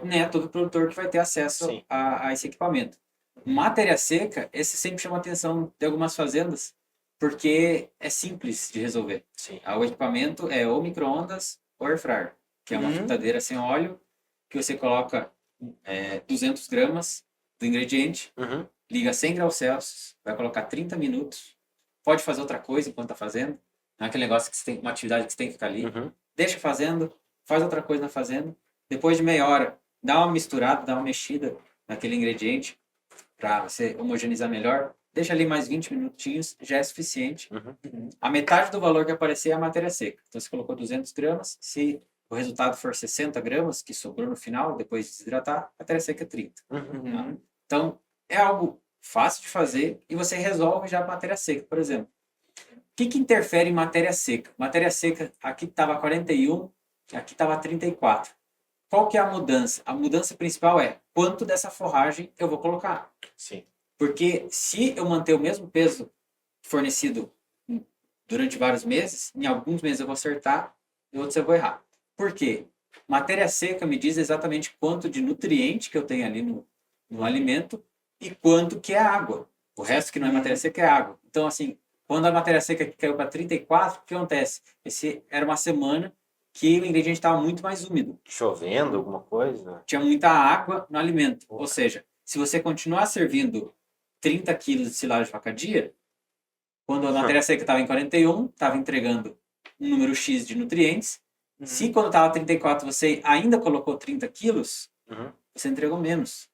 [SPEAKER 2] não é todo produtor que vai ter acesso a esse equipamento. Matéria seca, esse sempre chama a atenção de algumas fazendas, porque é simples de resolver. O equipamento é ou micro-ondas ou air fryer, que é uma fritadeira sem óleo, que você coloca 200 gramas do ingrediente, liga a 100 graus Celsius, vai colocar 30 minutos, pode fazer outra coisa enquanto está fazendo, não é aquele negócio que você tem, uma atividade que você tem que ficar ali, deixa fazendo, faz outra coisa na fazenda, depois de meia hora, dá uma misturada, dá uma mexida naquele ingrediente, para você homogeneizar melhor, deixa ali mais 20 minutinhos, já é suficiente. A metade do valor que aparecer é a matéria seca. Então, você colocou 200 gramas, se o resultado for 60 gramas, que sobrou no final, depois de desidratar, a matéria seca é 30. Tá? Então, é algo fácil de fazer e você resolve já a matéria seca, por exemplo. O que interfere em matéria seca? Matéria seca, aqui estava 41, aqui estava 34. Qual que é a mudança? A mudança principal é quanto dessa forragem eu vou colocar. Porque se eu manter o mesmo peso fornecido durante vários meses, em alguns meses eu vou acertar, em outros eu vou errar. Por quê? Matéria seca me diz exatamente quanto de nutriente que eu tenho ali no alimento e quanto que é água. O resto que não é matéria seca é água. Então, assim, quando a matéria seca caiu para 34, o que acontece? Era uma semana que o ingrediente estava muito mais úmido.
[SPEAKER 3] Chovendo, alguma coisa?
[SPEAKER 2] Tinha muita água no alimento. Ou seja, se você continuar servindo 30 quilos de silagem de vaca dia, quando a matéria seca estava em 41, estava entregando um número X de nutrientes. Se quando estava 34 você ainda colocou 30 quilos, você entregou menos.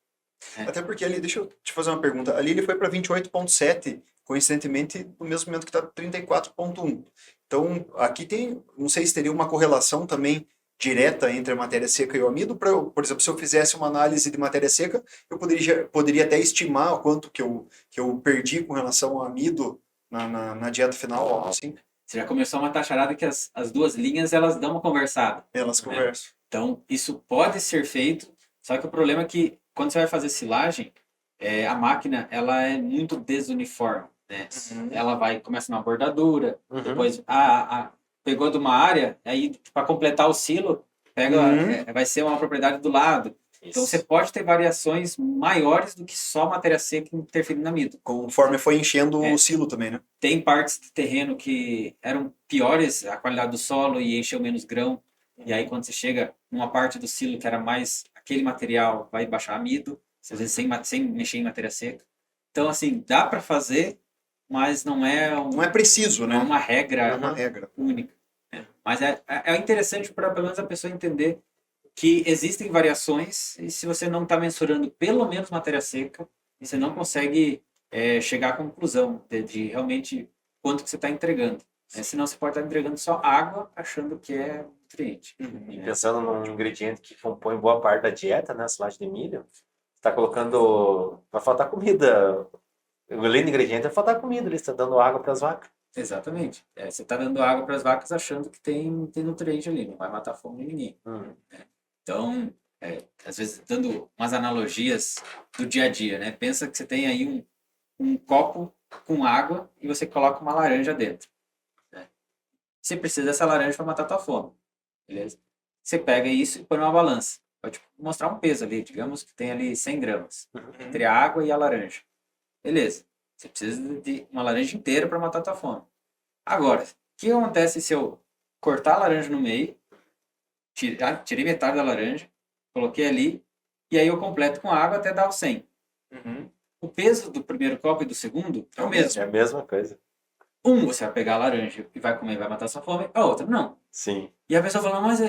[SPEAKER 1] Até porque ali, deixa eu te fazer uma pergunta. Ali ele foi para 28,7, coincidentemente, no mesmo momento que está 34,1. Então, aqui tem, não sei se teria uma correlação também direta entre a matéria seca e o amido. Por exemplo, se eu fizesse uma análise de matéria seca, eu poderia até estimar o quanto que eu perdi com relação ao amido na dieta final, algo assim.
[SPEAKER 2] Você já começou uma taxarada que as duas linhas elas dão uma conversada.
[SPEAKER 1] Elas
[SPEAKER 2] né?
[SPEAKER 1] conversam.
[SPEAKER 2] Então, isso pode ser feito, só que o problema é que quando você vai fazer silagem, a máquina ela é muito desuniforme. Né? Ela começa numa bordadura, depois pegou de uma área, aí para completar o silo, vai ser uma propriedade do lado. Então você pode ter variações maiores do que só matéria seca interferindo na amido.
[SPEAKER 1] Conforme foi enchendo o silo também, né?
[SPEAKER 2] Tem partes do terreno que eram piores, a qualidade do solo e encheu menos grão. E aí quando você chega numa parte do silo que era mais aquele material, vai baixar amido, às vezes sem mexer em matéria seca. Então assim, dá para fazer, mas não é
[SPEAKER 1] não é preciso, né?
[SPEAKER 2] Não é uma regra,
[SPEAKER 1] não é uma regra
[SPEAKER 2] única. Né? Mas é interessante para pelo menos a pessoa entender que existem variações e se você não está mensurando pelo menos matéria seca, você não consegue chegar à conclusão de realmente quanto que você está entregando. Senão você pode estar entregando só água achando que é nutriente.
[SPEAKER 3] E pensando num ingrediente que compõe boa parte da dieta, né, a silagem de milho, está colocando... vai faltar comida. Além do ingrediente, vai faltar comida, ele está dando água para as vacas.
[SPEAKER 2] Exatamente. Você está dando água para as vacas achando que tem nutriente ali, não vai matar a fome de ninguém. Então, às vezes, dando umas analogias do dia a dia, né? Pensa que você tem aí um copo com água e você coloca uma laranja dentro. Né? Você precisa dessa laranja para matar a tua fome, beleza? Você pega isso e põe numa balança. Pode mostrar um peso ali, digamos que tem ali 100 gramas, entre a água e a laranja. Beleza. Você precisa de uma laranja inteira para matar a tua fome. Agora, o que acontece se eu cortar a laranja no meio, tirei metade da laranja, coloquei ali, e aí eu completo com água até dar o 100. O peso do primeiro copo e do segundo é o mesmo.
[SPEAKER 3] É a mesma coisa.
[SPEAKER 2] Você vai pegar a laranja e vai comer e vai matar sua fome, a outra não.
[SPEAKER 3] Sim.
[SPEAKER 2] E a pessoa fala, mas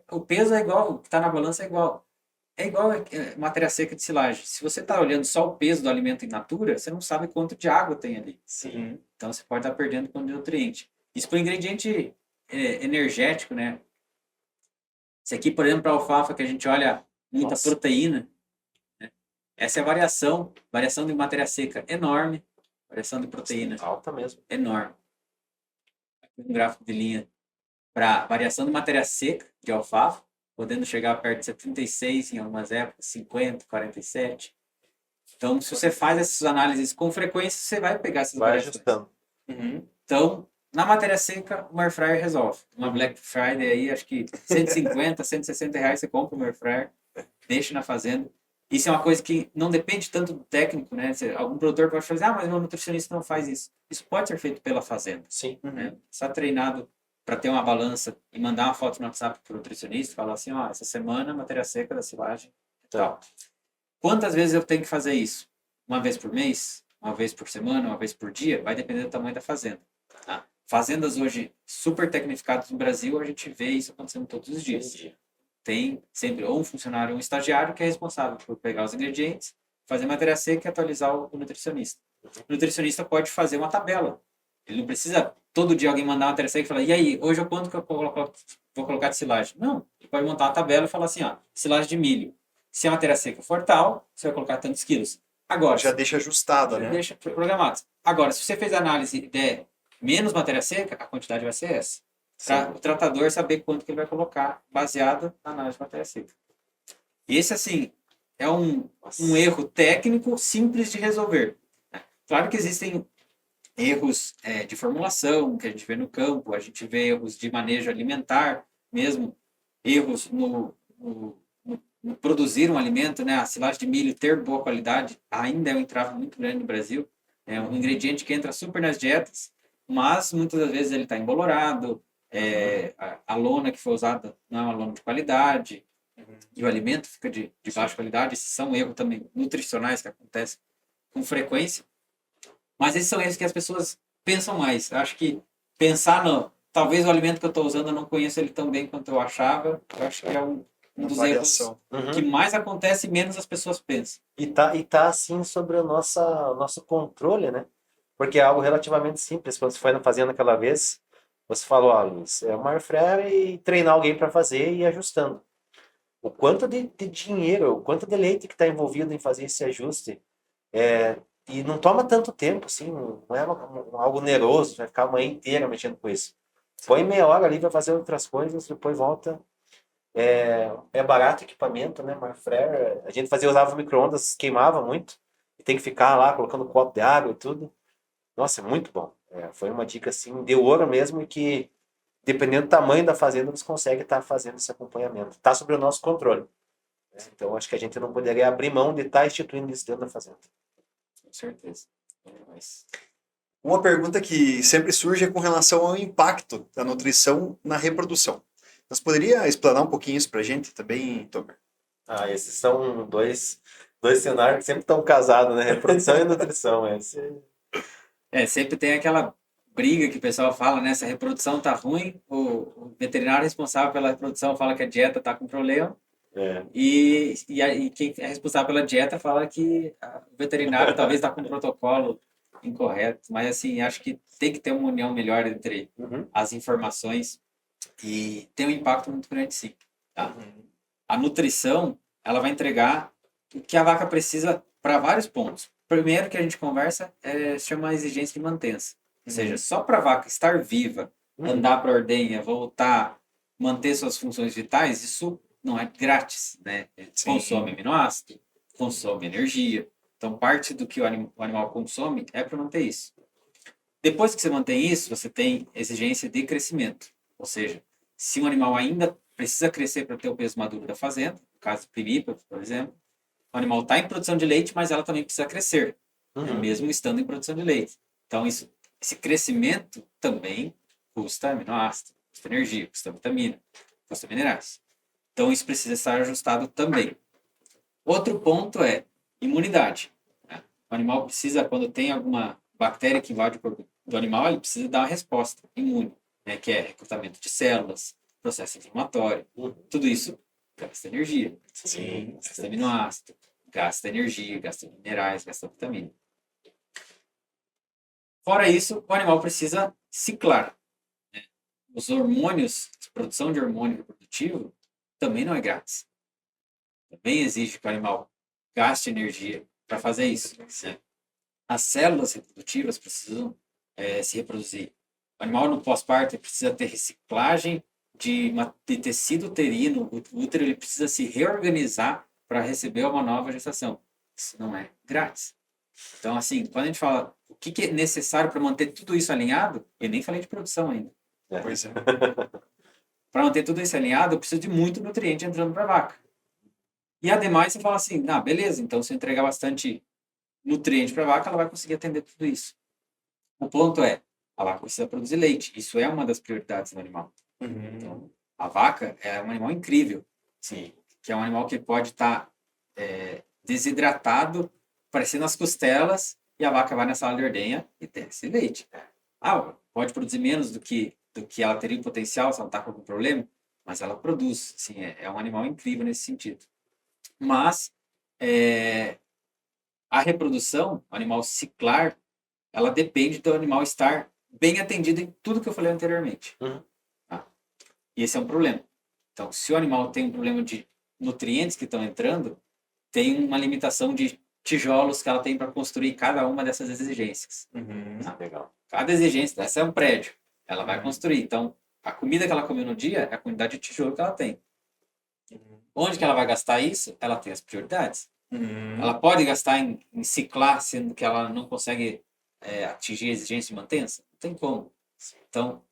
[SPEAKER 2] o peso é igual, o que está na balança é igual. É igual matéria seca de silagem. Se você está olhando só o peso do alimento in natura, você não sabe quanto de água tem ali.
[SPEAKER 3] Sim.
[SPEAKER 2] Então você pode estar perdendo quanto de nutriente. Isso para o ingrediente energético, né? Esse aqui, por exemplo, para alfafa, que a gente olha muita proteína. Né? Essa é a variação de matéria seca enorme, variação de proteína
[SPEAKER 3] alta mesmo.
[SPEAKER 2] enorme. Um gráfico de linha para variação de matéria seca de alfafa, podendo chegar perto de 76 em algumas épocas, 50, 47. Então, se você faz essas análises com frequência, você vai pegar essas variações.
[SPEAKER 3] Ajustando.
[SPEAKER 2] Então, na matéria seca, o air fryer resolve. Uma Black Friday aí, acho que 150, 160 reais você compra um air fryer, deixa na fazenda. Isso é uma coisa que não depende tanto do técnico, né? Algum produtor pode fazer, mas meu nutricionista não faz isso. Isso pode ser feito pela fazenda.
[SPEAKER 3] Sim.
[SPEAKER 2] Né? Está treinado para ter uma balança e mandar uma foto no WhatsApp para o nutricionista, falar assim, essa semana matéria seca da silagem e tal. Quantas vezes eu tenho que fazer isso? Uma vez por mês? Uma vez por semana? Uma vez por dia? Vai depender do tamanho da fazenda. Tá? Fazendas hoje super tecnificadas no Brasil, a gente vê isso acontecendo todos os dias. Tem sempre ou um funcionário ou um estagiário que é responsável por pegar os ingredientes, fazer matéria seca e atualizar o nutricionista. O nutricionista pode fazer uma tabela. Ele não precisa todo dia alguém mandar uma matéria seca e falar, e aí, hoje eu quanto que eu vou colocar de silagem? Não, ele pode montar uma tabela e falar assim, silagem de milho. Se a matéria seca for tal, você vai colocar tantos quilos. Agora,
[SPEAKER 1] já deixa ajustada, né?
[SPEAKER 2] Deixa programado. Agora, se você fez a análise e der menos matéria seca, a quantidade vai ser essa. Para o tratador saber quanto que ele vai colocar, baseado na análise de matéria seca. Esse, assim, é um erro técnico simples de resolver. Claro que existem erros de formulação que a gente vê no campo, a gente vê erros de manejo alimentar mesmo, erros no produzir um alimento, né? A silagem de milho ter boa qualidade ainda é um entrave muito grande no Brasil. É um ingrediente que entra super nas dietas, mas muitas das vezes ele está embolorado, a lona que foi usada não é uma lona de qualidade, e o alimento fica de baixa qualidade. Esses são erros também nutricionais que acontecem com frequência. Mas esses são erros que as pessoas pensam mais. Eu acho que pensar talvez o alimento que eu estou usando eu não conheço ele tão bem quanto eu achava. Eu acho que é um
[SPEAKER 1] Uma
[SPEAKER 2] dos
[SPEAKER 1] variação.
[SPEAKER 2] erros que mais acontece e menos as pessoas pensam.
[SPEAKER 3] E tá assim sobre o nosso controle, né? Porque é algo relativamente simples. Quando você foi na fazenda aquela vez, você falou, ó, Luiz, é uma air fryer e treinar alguém para fazer e ir ajustando. O quanto de dinheiro, o quanto de leite que está envolvido em fazer esse ajuste. E não toma tanto tempo, assim, não é algo oneroso, vai ficar a manhã inteira mexendo com isso. Põe meia hora ali para fazer outras coisas, depois volta. É barato o equipamento, né? Uma air fryer, a gente usava micro-ondas, queimava muito, e tem que ficar lá colocando copo de água e tudo. Nossa, é muito bom. Foi uma dica assim, de ouro mesmo, e que, dependendo do tamanho da fazenda, você consegue estar fazendo esse acompanhamento. Está sob o nosso controle, né? Então, acho que a gente não poderia abrir mão de estar instituindo isso dentro da fazenda.
[SPEAKER 2] Com certeza. Mas...
[SPEAKER 1] Uma pergunta que sempre surge é com relação ao impacto da nutrição na reprodução. Você poderia explanar um pouquinho isso para a gente também, Tomer?
[SPEAKER 3] Esses são dois cenários que sempre estão casados, né? Reprodução e nutrição.
[SPEAKER 2] sempre tem aquela briga que o pessoal fala, né? Se a reprodução tá ruim, o veterinário responsável pela reprodução fala que a dieta tá com problema. E quem é responsável pela dieta fala que o veterinário talvez está com um protocolo incorreto. Mas, assim, acho que tem que ter uma união melhor entre as informações e tem um impacto muito grande, sim. Tá? A nutrição, ela vai entregar o que a vaca precisa para vários pontos. Primeiro que a gente conversa se chama exigência de mantença. Ou seja, só para a vaca estar viva, andar para a ordenha, voltar, manter suas funções vitais, isso não é grátis, né? Consome aminoácido, consome energia. Então, parte do que o animal consome é para manter isso. Depois que você mantém isso, você tem exigência de crescimento. Ou seja, se um animal ainda precisa crescer para ter o peso maduro da fazenda, no caso do piripa, por exemplo, o animal está em produção de leite, mas ela também precisa crescer, mesmo estando em produção de leite. Então, esse crescimento também custa aminoácido, custa energia, custa vitamina, custa minerais. Então, isso precisa estar ajustado também. Outro ponto é imunidade. Né? O animal precisa, quando tem alguma bactéria que invade o corpo do animal, ele precisa dar uma resposta imune, né? Que é recrutamento de células, processo inflamatório. Tudo isso gasta energia. Gasta aminoácido, gasta energia, gasta minerais, gasta vitamina. Fora isso, o animal precisa ciclar. Né? Os hormônios, a produção de hormônio reprodutivo, também não é grátis. Também exige que o animal gaste energia para fazer isso. Né? As células reprodutivas precisam se reproduzir. O animal no pós-parto precisa ter reciclagem de tecido uterino. O útero ele precisa se reorganizar para receber uma nova gestação. Isso não é grátis. Então, assim, quando a gente fala o que é necessário para manter tudo isso alinhado, eu nem falei de produção ainda.
[SPEAKER 1] Pois é.
[SPEAKER 2] Para manter tudo isso alinhado, eu preciso de muito nutriente entrando para a vaca. E ademais, você fala assim, beleza, então se eu entregar bastante nutriente para a vaca, ela vai conseguir atender tudo isso. O ponto é, a vaca precisa produzir leite. Isso é uma das prioridades do animal. Então, a vaca é um animal incrível. Sim. Que é um animal que pode estar desidratado, parecendo as costelas, e a vaca vai na sala de ordenha e desce leite. Pode produzir menos do que ela teria o potencial se ela está com algum problema, mas ela produz. Sim, é um animal incrível nesse sentido. Mas a reprodução, o animal ciclar, ela depende do animal estar bem atendido em tudo que eu falei anteriormente. Tá? E esse é um problema. Então, se o animal tem um problema de nutrientes que estão entrando, tem uma limitação de tijolos que ela tem para construir cada uma dessas exigências. Tá?
[SPEAKER 3] Legal.
[SPEAKER 2] Cada exigência, essa é um prédio, ela vai construir. Então, a comida que ela comeu no dia é a quantidade de tijolo que ela tem. Onde que ela vai gastar isso? Ela tem as prioridades. Ela pode gastar em ciclar, sendo que ela não consegue atingir a exigência de mantença? Não tem como. Então,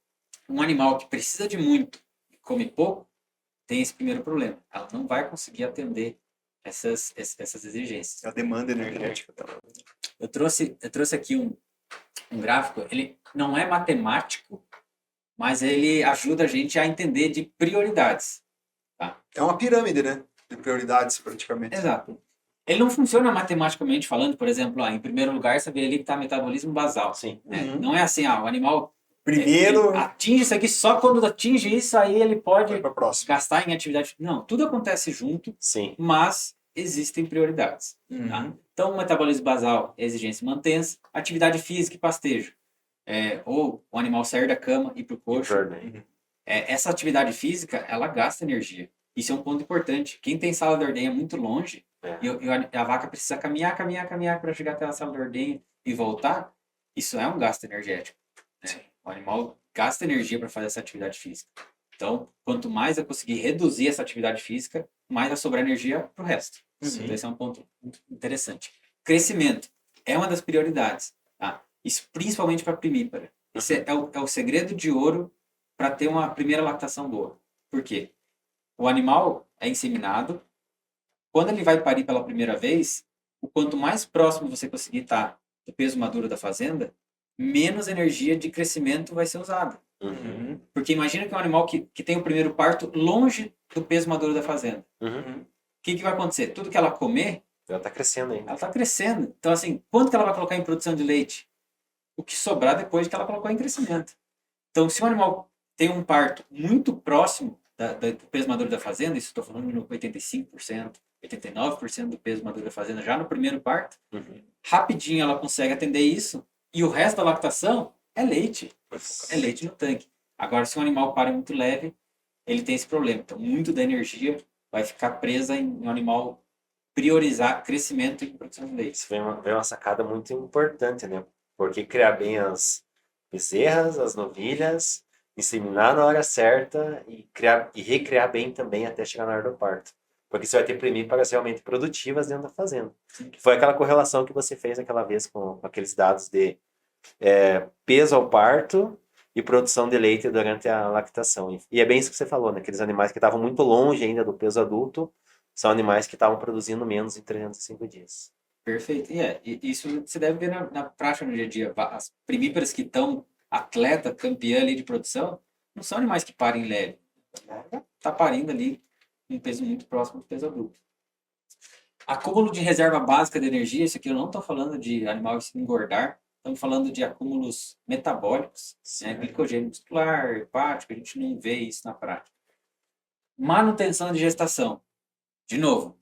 [SPEAKER 2] um animal que precisa de muito e come pouco, tem esse primeiro problema. Ela não vai conseguir atender essas exigências.
[SPEAKER 1] A demanda energética.
[SPEAKER 2] Eu trouxe aqui um gráfico, ele não é matemático, mas ele ajuda a gente a entender de prioridades. Tá?
[SPEAKER 1] É uma pirâmide, né? De prioridades, praticamente.
[SPEAKER 2] Exato. Ele não funciona matematicamente falando, por exemplo, em primeiro lugar, você vê ali que está metabolismo basal.
[SPEAKER 3] Sim.
[SPEAKER 2] Né? Não é assim, o animal
[SPEAKER 1] Primeiro,
[SPEAKER 2] Ele atinge isso aqui, só quando atinge isso, aí ele pode
[SPEAKER 1] vai para próximo.
[SPEAKER 2] gastar em atividade. Não, tudo acontece junto,
[SPEAKER 3] Sim.
[SPEAKER 2] mas existem prioridades. Tá?
[SPEAKER 1] Uhum.
[SPEAKER 2] Então, o metabolismo basal é exigência mantença, atividade física e pastejo. Ou o animal sair da cama e ir para o coxo.
[SPEAKER 3] Uhum.
[SPEAKER 2] Essa atividade física, ela gasta energia. Isso é um ponto importante. Quem tem sala de ordenha muito longe, e a vaca precisa caminhar para chegar até a sala de ordenha e voltar, isso é um gasto energético. Né? O animal gasta energia para fazer essa atividade física. Então, quanto mais eu conseguir reduzir essa atividade física, mais vai sobrar energia para o resto. Então, esse é um ponto muito interessante. Crescimento é uma das prioridades. Tá? Isso principalmente para primípara. Esse é o segredo de ouro para ter uma primeira lactação boa. Por quê? O animal é inseminado. Quando ele vai parir pela primeira vez, o quanto mais próximo você conseguir estar do peso maduro da fazenda, menos energia de crescimento vai ser usada.
[SPEAKER 3] Uhum.
[SPEAKER 2] Porque imagina que é um animal que tem o primeiro parto longe do peso maduro da fazenda.
[SPEAKER 3] Uhum.
[SPEAKER 2] O que vai acontecer? Tudo que ela comer,
[SPEAKER 3] Ela tá crescendo ainda.
[SPEAKER 2] ela está crescendo. Então, assim, quanto que ela vai colocar em produção de leite? O que sobrar depois que ela colocou em crescimento. Então, se um animal tem um parto muito próximo do peso maduro da fazenda, isso estou falando no 85%, 89% do peso maduro da fazenda já no primeiro parto, rapidinho ela consegue atender isso e o resto da lactação é leite. É leite no tanque. Agora, se um animal para muito leve, ele tem esse problema. Então, muito da energia vai ficar presa em um animal priorizar crescimento e produção de leite.
[SPEAKER 3] Isso vem uma sacada muito importante, né? Porque criar bem as bezerras, as novilhas, inseminar na hora certa e recriar bem também até chegar na hora do parto. Porque você vai ter primíparas realmente produtivas dentro da fazenda. Que foi aquela correlação que você fez aquela vez com aqueles dados de peso ao parto e produção de leite durante a lactação. E é bem isso que você falou, né? Aqueles animais que estavam muito longe ainda do peso adulto são animais que estavam produzindo menos em 305 dias.
[SPEAKER 2] Perfeito. E isso você deve ver na prática no dia a dia. As primíparas que estão atleta, campeã ali de produção, não são animais que parem leve. Está parindo ali um peso muito próximo do peso adulto. Acúmulo de reserva básica de energia, isso aqui eu não estou falando de animal engordar, estamos falando de acúmulos metabólicos, né? Glicogênio muscular, hepático, a gente não vê isso na prática. Manutenção de gestação. De novo,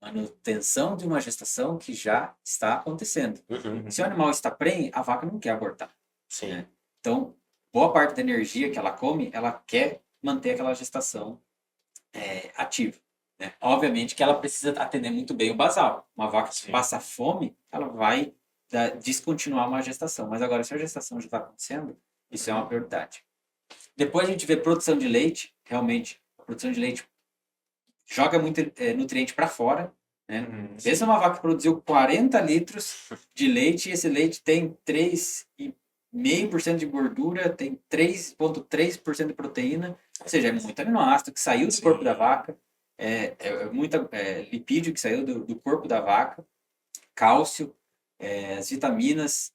[SPEAKER 2] manutenção de uma gestação que já está acontecendo. Se o animal está prenhe, a vaca não quer abortar.
[SPEAKER 3] Sim.
[SPEAKER 2] Né? Então, boa parte da energia que ela come, ela quer manter aquela gestação ativa. Né? Obviamente que ela precisa atender muito bem o basal. Uma vaca que passa fome, ela vai descontinuar uma gestação. Mas agora, se a gestação já está acontecendo, isso é uma prioridade. Depois a gente vê produção de leite. Realmente, a produção de leite joga muito nutriente para fora. Né? Pensa uma vaca que produziu 40 litros de leite e esse leite tem 3,5% de gordura, tem 3,3% de proteína, ou seja, é muito aminoácido que saiu do corpo da vaca, muito lipídio que saiu do corpo da vaca, cálcio, as vitaminas.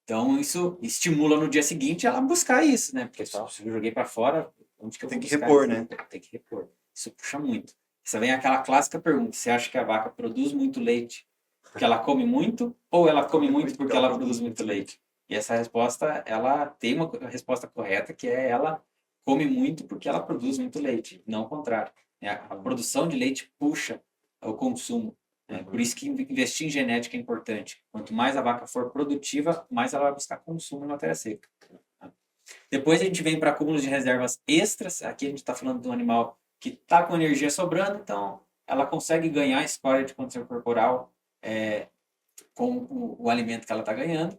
[SPEAKER 2] Então, isso estimula no dia seguinte ela buscar isso, né? Porque se eu joguei para fora, onde que eu vou buscar?
[SPEAKER 1] Tem que repor, né?
[SPEAKER 2] Tem que repor. Isso puxa muito. Isso vem aquela clássica pergunta: você acha que a vaca produz muito leite porque ela come muito ou ela come muito porque ela produz muito leite? E essa resposta, ela tem uma resposta correta, que é ela come muito porque ela produz muito leite, não o contrário. A produção de leite puxa o consumo. Por isso que investir em genética é importante. Quanto mais a vaca for produtiva, mais ela vai buscar consumo em matéria seca. Depois a gente vem para acúmulos de reservas extras. Aqui a gente está falando de um animal que está com energia sobrando, então ela consegue ganhar escória de condição corporal com o alimento que ela está ganhando.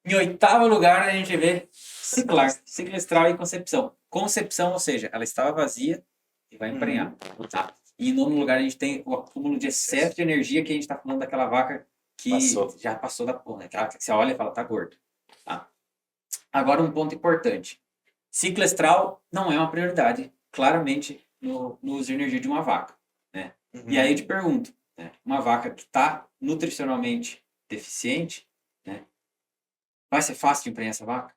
[SPEAKER 2] Em oitavo lugar, a gente vê ciclar, ciclestral e concepção. Concepção, ou seja, ela estava vazia e vai emprenhar. Tá? E em nono lugar, a gente tem o acúmulo de excesso de energia, que a gente está falando daquela vaca que já passou da porra. Aquela que você olha e fala, tá gordo. Tá? Agora, um ponto importante. Ciclestral não é uma prioridade, claramente, no uso de energia de uma vaca. Né? E aí eu te pergunto, né? Uma vaca que está nutricionalmente deficiente, né? Vai ser fácil de emprenhar essa vaca?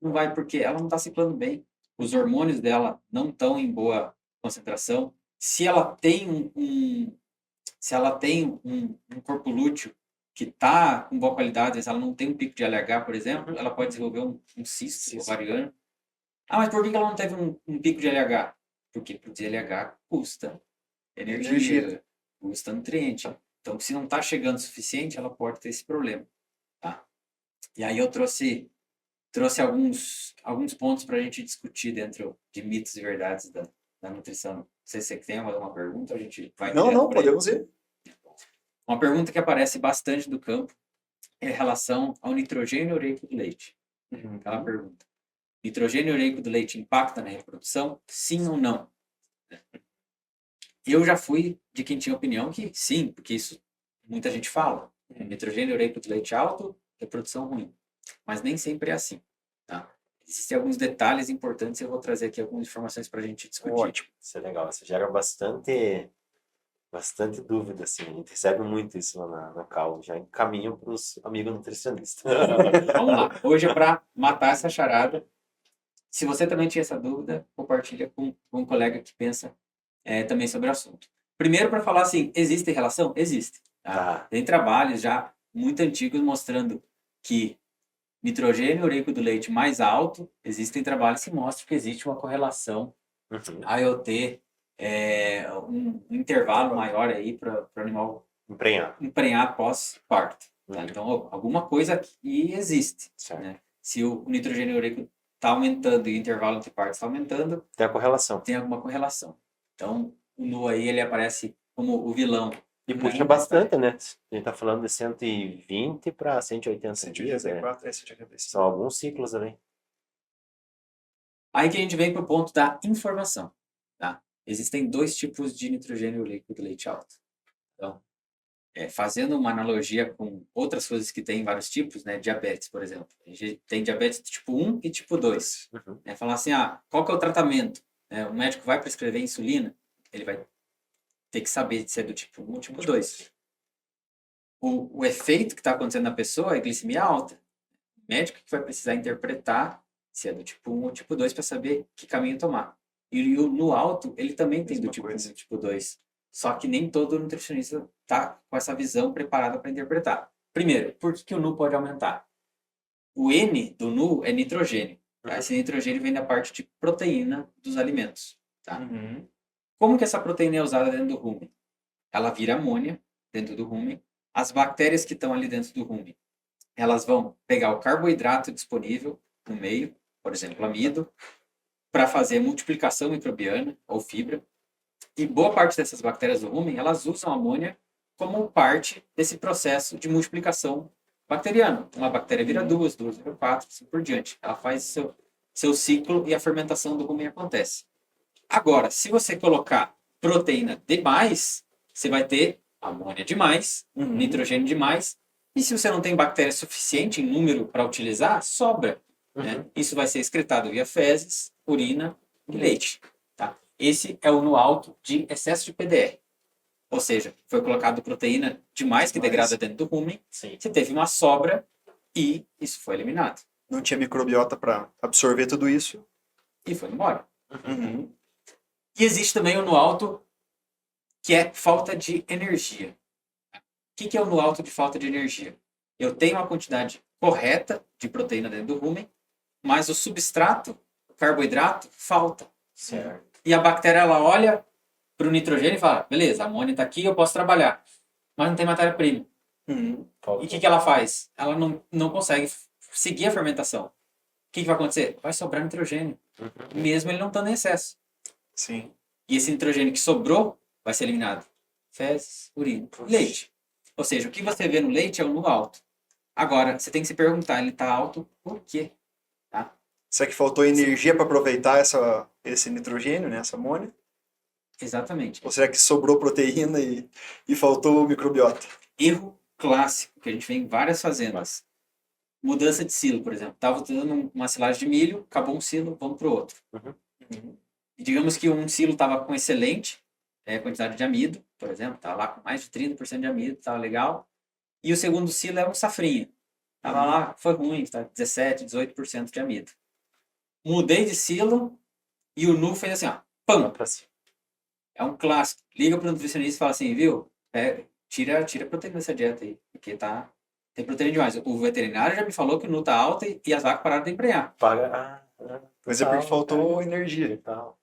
[SPEAKER 2] Não vai, porque ela não está ciclando bem. Os hormônios dela não estão em boa concentração. Se ela tem um corpo lúteo que tá com boa qualidade, às vezes ela não tem um pico de LH, por exemplo, ela pode desenvolver um cisto ovariano. Ah, mas por que ela não teve um pico de LH? Porque produzir LH custa energia, custa nutriente. Então, se não está chegando o suficiente, ela pode ter esse problema. Tá? E aí eu trouxe alguns pontos para a gente discutir dentro de mitos e verdades da nutrição. Não sei se você tem alguma pergunta, a gente vai
[SPEAKER 1] Não,
[SPEAKER 2] direto
[SPEAKER 1] não,
[SPEAKER 2] pra aí.
[SPEAKER 1] podemos ir.
[SPEAKER 2] Uma pergunta que aparece bastante do campo é em relação ao nitrogênio ureico do leite. Aquela pergunta. Nitrogênio ureico do leite impacta na reprodução? Sim ou não? Eu já fui de quem tinha opinião que sim, porque isso muita gente fala. Nitrogênio ureico do leite alto, reprodução ruim. Mas nem sempre é assim. Tá? Existem alguns detalhes importantes e eu vou trazer aqui algumas informações para a gente discutir.
[SPEAKER 1] Ótimo.
[SPEAKER 3] Isso é legal. Isso gera bastante dúvida, assim. A gente recebe muito isso lá na Cal. Já encaminho para os amigos nutricionistas.
[SPEAKER 2] Vamos lá. Hoje é para matar essa charada. Se você também tinha essa dúvida, compartilha com um colega que pensa também sobre o assunto. Primeiro, para falar assim, existe relação? Existe. Tá? Tem trabalhos já muito antigos mostrando que nitrogênio ureico do leite mais alto, existem trabalhos que mostram que existe uma correlação AOT, um intervalo maior aí para o animal emprenhar pós-parto. Tá? Então, alguma coisa aqui existe. Né? Se o nitrogênio ureico está aumentando e o intervalo entre partos está aumentando,
[SPEAKER 3] tem a correlação.
[SPEAKER 2] Tem alguma correlação. Então, o nu aí, ele aparece como o vilão.
[SPEAKER 3] E puxa bastante, né? A gente tá falando de 120 para 180 dias.
[SPEAKER 1] 184,
[SPEAKER 3] São alguns ciclos ali.
[SPEAKER 2] Aí que a gente vem para o ponto da informação. Tá? Existem 2 tipos de nitrogênio ureico do leite alto. Então, fazendo uma analogia com outras coisas que tem vários tipos, né? Diabetes, por exemplo. A gente tem diabetes tipo 1 e tipo 2. Falar assim, qual que é o tratamento? O médico vai prescrever insulina, ele vai ter que saber se é do tipo 1 ou tipo 2. O efeito que está acontecendo na pessoa é glicemia alta. O médico que vai precisar interpretar se é do tipo 1 ou tipo 2 para saber que caminho tomar. E no alto, ele também tem do tipo 1 e tipo 2. Só que nem todo nutricionista está com essa visão preparada para interpretar. Primeiro, por que o NU pode aumentar? O N do NU é nitrogênio. Tá? Esse nitrogênio vem da parte de proteína dos alimentos. Tá? Como que essa proteína é usada dentro do rumen? Ela vira amônia dentro do rumen. As bactérias que estão ali dentro do rumen, elas vão pegar o carboidrato disponível no meio, por exemplo, amido, para fazer multiplicação microbiana ou fibra. E boa parte dessas bactérias do rumen, elas usam a amônia como parte desse processo de multiplicação bacteriana. Uma bactéria vira 2 vira 4, assim por diante. Ela faz seu ciclo e a fermentação do rumen acontece. Agora, se você colocar proteína demais, você vai ter amônia demais, nitrogênio demais, e se você não tem bactéria suficiente em número para utilizar, sobra. Né? Isso vai ser excretado via fezes, urina e leite. Tá? Esse é o no alto de excesso de PDR. Ou seja, foi colocado proteína demais que degrada dentro do rumen, você teve uma sobra e isso foi eliminado.
[SPEAKER 1] Não tinha microbiota para absorver tudo isso.
[SPEAKER 2] E foi embora. E existe também o no alto, que é falta de energia. O que é o no alto de falta de energia? Eu tenho uma quantidade correta de proteína dentro do rumen, mas o substrato, o carboidrato, falta.
[SPEAKER 3] Certo.
[SPEAKER 2] E a bactéria, ela olha para o nitrogênio e fala, beleza, a amônia está aqui, eu posso trabalhar. Mas não tem matéria-prima. E o que ela faz? Ela não consegue seguir a fermentação. O que vai acontecer? Vai sobrar nitrogênio, mesmo ele não estando em excesso.
[SPEAKER 1] Sim.
[SPEAKER 2] E esse nitrogênio que sobrou vai ser eliminado. Fezes, urina, leite. Ou seja, o que você vê no leite é o no alto. Agora, você tem que se perguntar, ele está alto por quê? Tá?
[SPEAKER 1] Será que faltou energia para aproveitar esse nitrogênio, né, essa amônia?
[SPEAKER 2] Exatamente.
[SPEAKER 1] Ou será que sobrou proteína e faltou microbiota?
[SPEAKER 2] Erro clássico, que a gente vê em várias fazendas. Mudança de silo, por exemplo. Estava dando uma silagem de milho, acabou um silo, vamos para o outro. E digamos que um silo estava com excelente quantidade de amido, por exemplo, estava lá com mais de 30% de amido, estava legal. E o segundo silo é um safrinha. Estava lá, foi ruim, tá 17, 18% de amido. Mudei de silo e o nu fez assim, ó, pam! É um clássico. Liga para o nutricionista e fala assim, viu? tira a proteína dessa dieta aí, porque tem proteína demais. O veterinário já me falou que o NU tá alta e as vacas pararam de emprenhar.
[SPEAKER 1] Mas é porque
[SPEAKER 3] Total,
[SPEAKER 1] faltou
[SPEAKER 3] cara.
[SPEAKER 1] energia.
[SPEAKER 3] Total.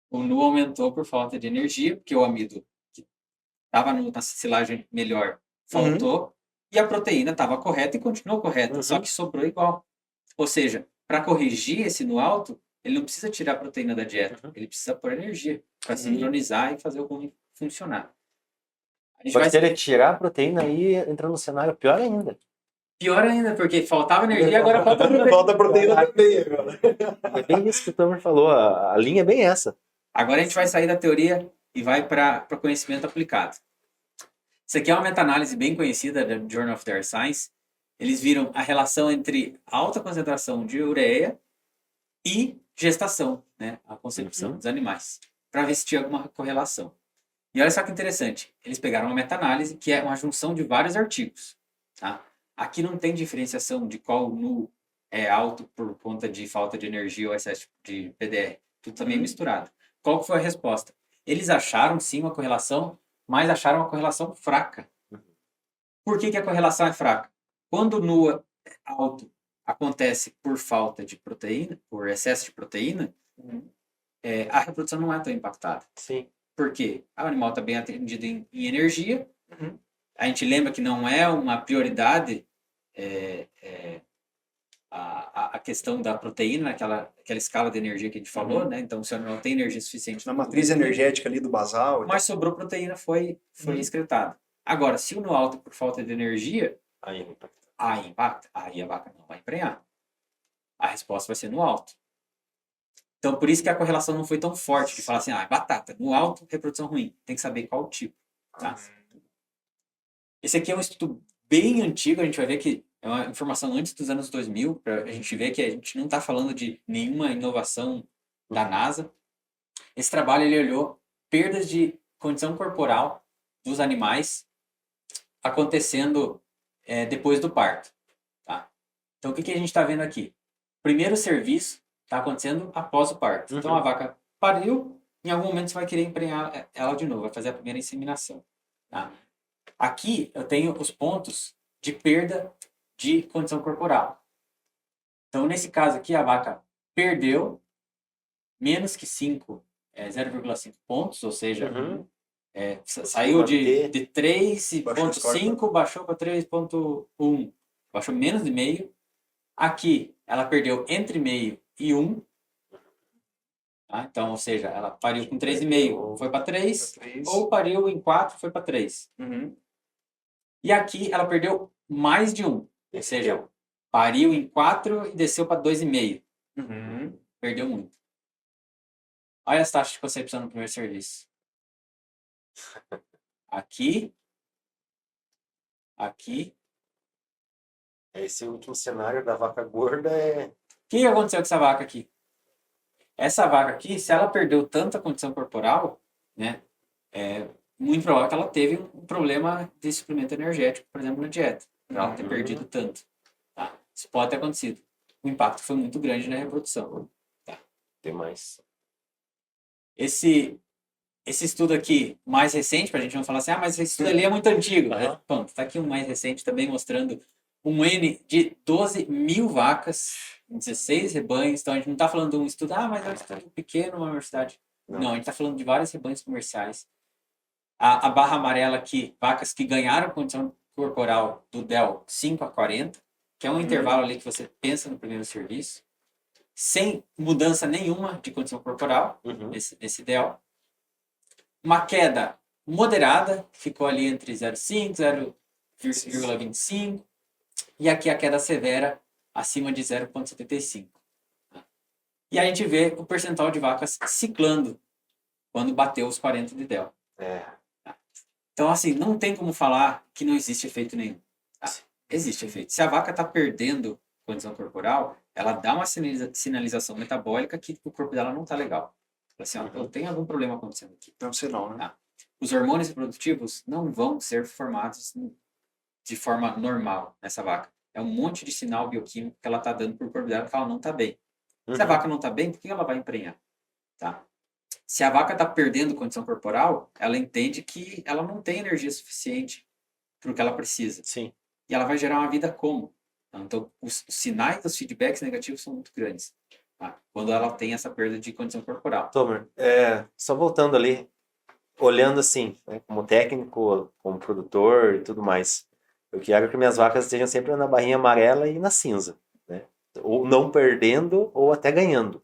[SPEAKER 2] O NU aumentou por falta de energia, porque o amido que estava na silagem melhor faltou, e a proteína estava correta e continuou correta, só que sobrou igual. Ou seja, para corrigir esse NU alto, ele não precisa tirar a proteína da dieta, ele precisa pôr energia para sincronizar e fazer o rumo funcionar. A gente
[SPEAKER 3] Só
[SPEAKER 2] vai
[SPEAKER 3] que se ele tirar a proteína aí, entra no cenário pior ainda.
[SPEAKER 2] pior ainda, porque faltava energia, agora falta proteína.
[SPEAKER 1] Falta proteína também agora.
[SPEAKER 3] É bem isso que o Tomer falou, a linha é bem essa.
[SPEAKER 2] Agora a gente vai sair da teoria e vai para conhecimento aplicado. Isso aqui é uma meta-análise bem conhecida da Journal of the Earth Science. Eles viram a relação entre alta concentração de ureia e gestação, né, a concepção dos animais, para ver se tinha alguma correlação. E olha só que interessante, eles pegaram uma meta-análise que é uma junção de vários artigos. Tá? Aqui não tem diferenciação de qual NU é alto por conta de falta de energia ou excesso de PDR. Tudo também misturado. Qual que foi a resposta? Eles acharam sim uma correlação, mas acharam uma correlação fraca. Por que a correlação é fraca? Quando o NU é alto acontece por falta de proteína, por excesso de proteína, a reprodução não é tão impactada.
[SPEAKER 3] Sim.
[SPEAKER 2] Por quê? O animal está bem atendido em energia. A gente lembra que não é uma prioridade a questão da proteína, aquela escala de energia que a gente falou, né? Então, se o animal tem energia suficiente...
[SPEAKER 1] Na matriz energética ali do basal.
[SPEAKER 2] Mas sobrou proteína, foi excretada. Agora, se o NU alto por falta de energia,
[SPEAKER 3] Aí impacta.
[SPEAKER 2] aí impacta. Aí a vaca não vai emprenhar. A resposta vai ser no alto. Então, por isso que a correlação não foi tão forte, de falar assim, batata, no alto, reprodução ruim. Tem que saber qual o tipo, tá? Esse aqui é um estudo bem antigo, a gente vai ver que é uma informação antes dos anos 2000, para a gente ver que a gente não está falando de nenhuma inovação da NASA. Esse trabalho, ele olhou perdas de condição corporal dos animais acontecendo depois do parto, tá? Então, o que a gente está vendo aqui? Primeiro serviço está acontecendo após o parto. Então, a vaca pariu, em algum momento você vai querer emprenhar ela de novo, vai fazer a primeira inseminação. Tá? Aqui eu tenho os pontos de perda de condição corporal. Então, nesse caso aqui, a vaca perdeu menos que 0,5 pontos, ou seja, saiu de 3,5, baixou para 3,1, baixou menos de meio. Aqui, ela perdeu entre meio e 1. Tá? Então, ou seja, ela pariu com 3,5, foi para 3, ou pariu em 4, foi para 3. E aqui, ela perdeu mais de 1, ou seja, pariu em 4 e desceu para 2,5. Perdeu muito. Olha as taxas de concepção no primeiro serviço. Aqui.
[SPEAKER 3] Esse último cenário da vaca gorda é...
[SPEAKER 2] O que aconteceu com essa vaca aqui? Essa vaca aqui, se ela perdeu tanta condição corporal, né, é muito provável que ela teve um problema de suprimento energético, por exemplo, na dieta, para ela ter perdido tanto. Tá? Isso pode ter acontecido. O impacto foi muito grande na reprodução. Tá?
[SPEAKER 3] Tem mais.
[SPEAKER 2] Esse estudo aqui, mais recente, para a gente não falar assim, mas esse estudo ali é muito antigo. Pronto, está aqui um mais recente também mostrando um N de 12 mil vacas em 16 rebanhos. Então, a gente não está falando de um estudo, mas é um estudo pequeno, uma universidade. Não, a gente está falando de vários rebanhos comerciais. A barra amarela aqui, vacas que ganharam condição corporal do DEL 5 a 40, que é um intervalo ali que você pensa no primeiro serviço, sem mudança nenhuma de condição corporal, nesse DEL. Uma queda moderada, ficou ali entre 0,5 e 0,25, e aqui a queda severa acima de 0,75. E a gente vê o percentual de vacas ciclando quando bateu os 40 de DEL. Então, assim, não tem como falar que não existe efeito nenhum. Tá? Existe efeito. Se a vaca está perdendo condição corporal, ela dá uma sinalização metabólica que o corpo dela não está legal. Assim, eu tenho algum problema acontecendo aqui.
[SPEAKER 1] Não sei não, né?
[SPEAKER 2] Tá? Os hormônios reprodutivos não vão ser formados de forma normal nessa vaca. É um monte de sinal bioquímico que ela está dando para o corpo dela que ela não está bem. Se a vaca não está bem, por que ela vai emprenhar? Tá? Se a vaca está perdendo condição corporal, ela entende que ela não tem energia suficiente para o que ela precisa.
[SPEAKER 3] Sim.
[SPEAKER 2] E ela vai gerar uma vida como? Então, os sinais dos feedbacks negativos são muito grandes, tá? Quando ela tem essa perda de condição corporal.
[SPEAKER 3] Tomer, só voltando ali, olhando assim, né, como técnico, como produtor e tudo mais, eu quero que minhas vacas estejam sempre na barrinha amarela e na cinza, né? Ou não perdendo ou até ganhando.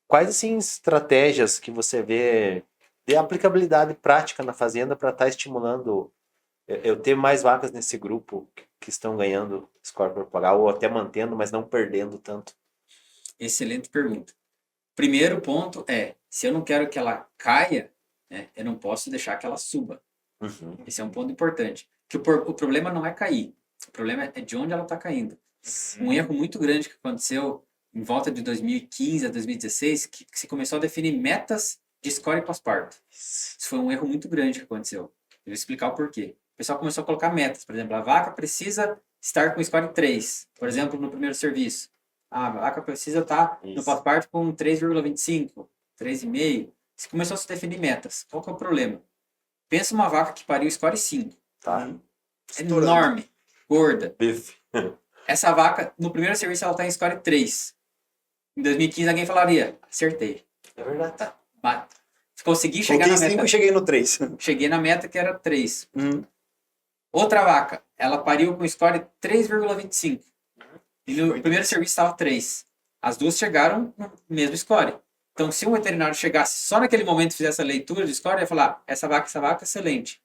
[SPEAKER 3] Quais assim estratégias que você vê de aplicabilidade prática na fazenda para estar estimulando eu ter mais vacas nesse grupo que estão ganhando score corporal ou até mantendo, mas não perdendo tanto?
[SPEAKER 2] Excelente pergunta. Primeiro ponto é, se eu não quero que ela caia, né, eu não posso deixar que ela suba.
[SPEAKER 3] Uhum.
[SPEAKER 2] Esse é um ponto importante. Que o problema não é cair, o problema é de onde ela está caindo. Um erro muito grande que aconteceu em volta de 2015 a 2016, que se começou a definir metas de score pós-parto. Isso foi um erro muito grande que aconteceu. Eu vou explicar o porquê. O pessoal começou a colocar metas. Por exemplo, a vaca precisa estar com score 3, por exemplo, no primeiro serviço. A vaca precisa estar no pós-parto com 3,25, 3,5. Você começou a se definir metas. Qual que é o problema? Pensa uma vaca que pariu score 5.
[SPEAKER 3] Tá.
[SPEAKER 2] Enorme, gorda.
[SPEAKER 3] Bife.
[SPEAKER 2] Essa vaca, no primeiro serviço, ela está em score 3. Em 2015, alguém falaria, acertei.
[SPEAKER 3] É verdade.
[SPEAKER 2] Consegui chegar
[SPEAKER 1] Coloquei
[SPEAKER 2] na
[SPEAKER 1] 5
[SPEAKER 2] meta.
[SPEAKER 1] e cheguei no 3.
[SPEAKER 2] Cheguei na meta que era 3. Outra vaca, ela pariu com score 3,25. E no primeiro serviço estava 3. As duas chegaram no mesmo score. Então, se um veterinário chegasse só naquele momento e fizesse a leitura de score, ia falar, essa vaca, excelente.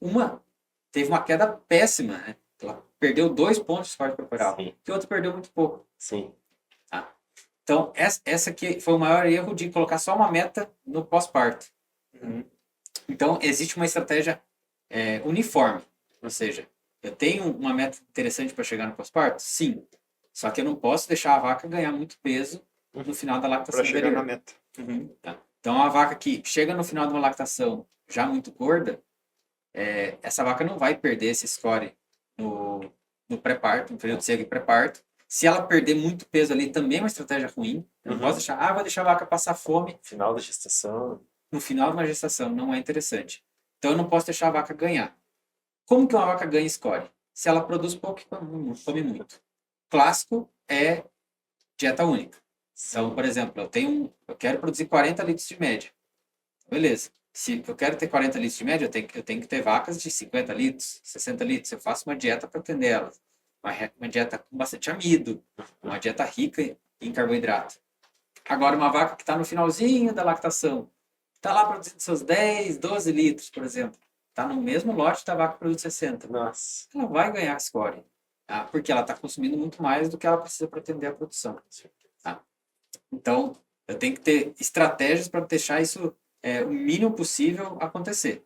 [SPEAKER 2] Uma teve uma queda péssima, né? Ela perdeu 2 pontos de score corporal.
[SPEAKER 3] Sim.
[SPEAKER 2] E a outra perdeu muito pouco.
[SPEAKER 3] Sim.
[SPEAKER 2] Tá? Então, essa aqui foi o maior erro de colocar só uma meta no pós-parto. Então, existe uma estratégia uniforme. Ou seja, eu tenho uma meta interessante para chegar no pós-parto? Sim. Só que eu não posso deixar a vaca ganhar muito peso no final da lactação
[SPEAKER 1] Para chegar
[SPEAKER 2] anterior.
[SPEAKER 1] na meta.
[SPEAKER 2] Tá? Então, a vaca que chega no final de uma lactação já muito gorda, essa vaca não vai perder esse score no pré-parto, no período seco e pré-parto. Se ela perder muito peso ali, também é uma estratégia ruim. Eu não posso deixar, vou deixar a vaca passar fome.
[SPEAKER 3] Final da gestação.
[SPEAKER 2] No final de uma gestação, não é interessante. Então, eu não posso deixar a vaca ganhar. Como que uma vaca ganha score? Se ela produz pouco e come muito. Clássico é dieta única. Então, por exemplo, eu quero produzir 40 litros de média. Beleza. Se eu quero ter 40 litros de média, eu tenho que ter vacas de 50 litros, 60 litros. Eu faço uma dieta para atender elas. Uma dieta com bastante amido, uma dieta rica em carboidrato. Agora, uma vaca que está no finalzinho da lactação, está lá produzindo seus 10, 12 litros, por exemplo. Está no mesmo lote da vaca que produz 60.
[SPEAKER 3] Nossa.
[SPEAKER 2] Ela vai ganhar score. Tá? Porque ela está consumindo muito mais do que ela precisa para atender a produção. Tá? Então, eu tenho que ter estratégias para deixar isso o mínimo possível acontecer.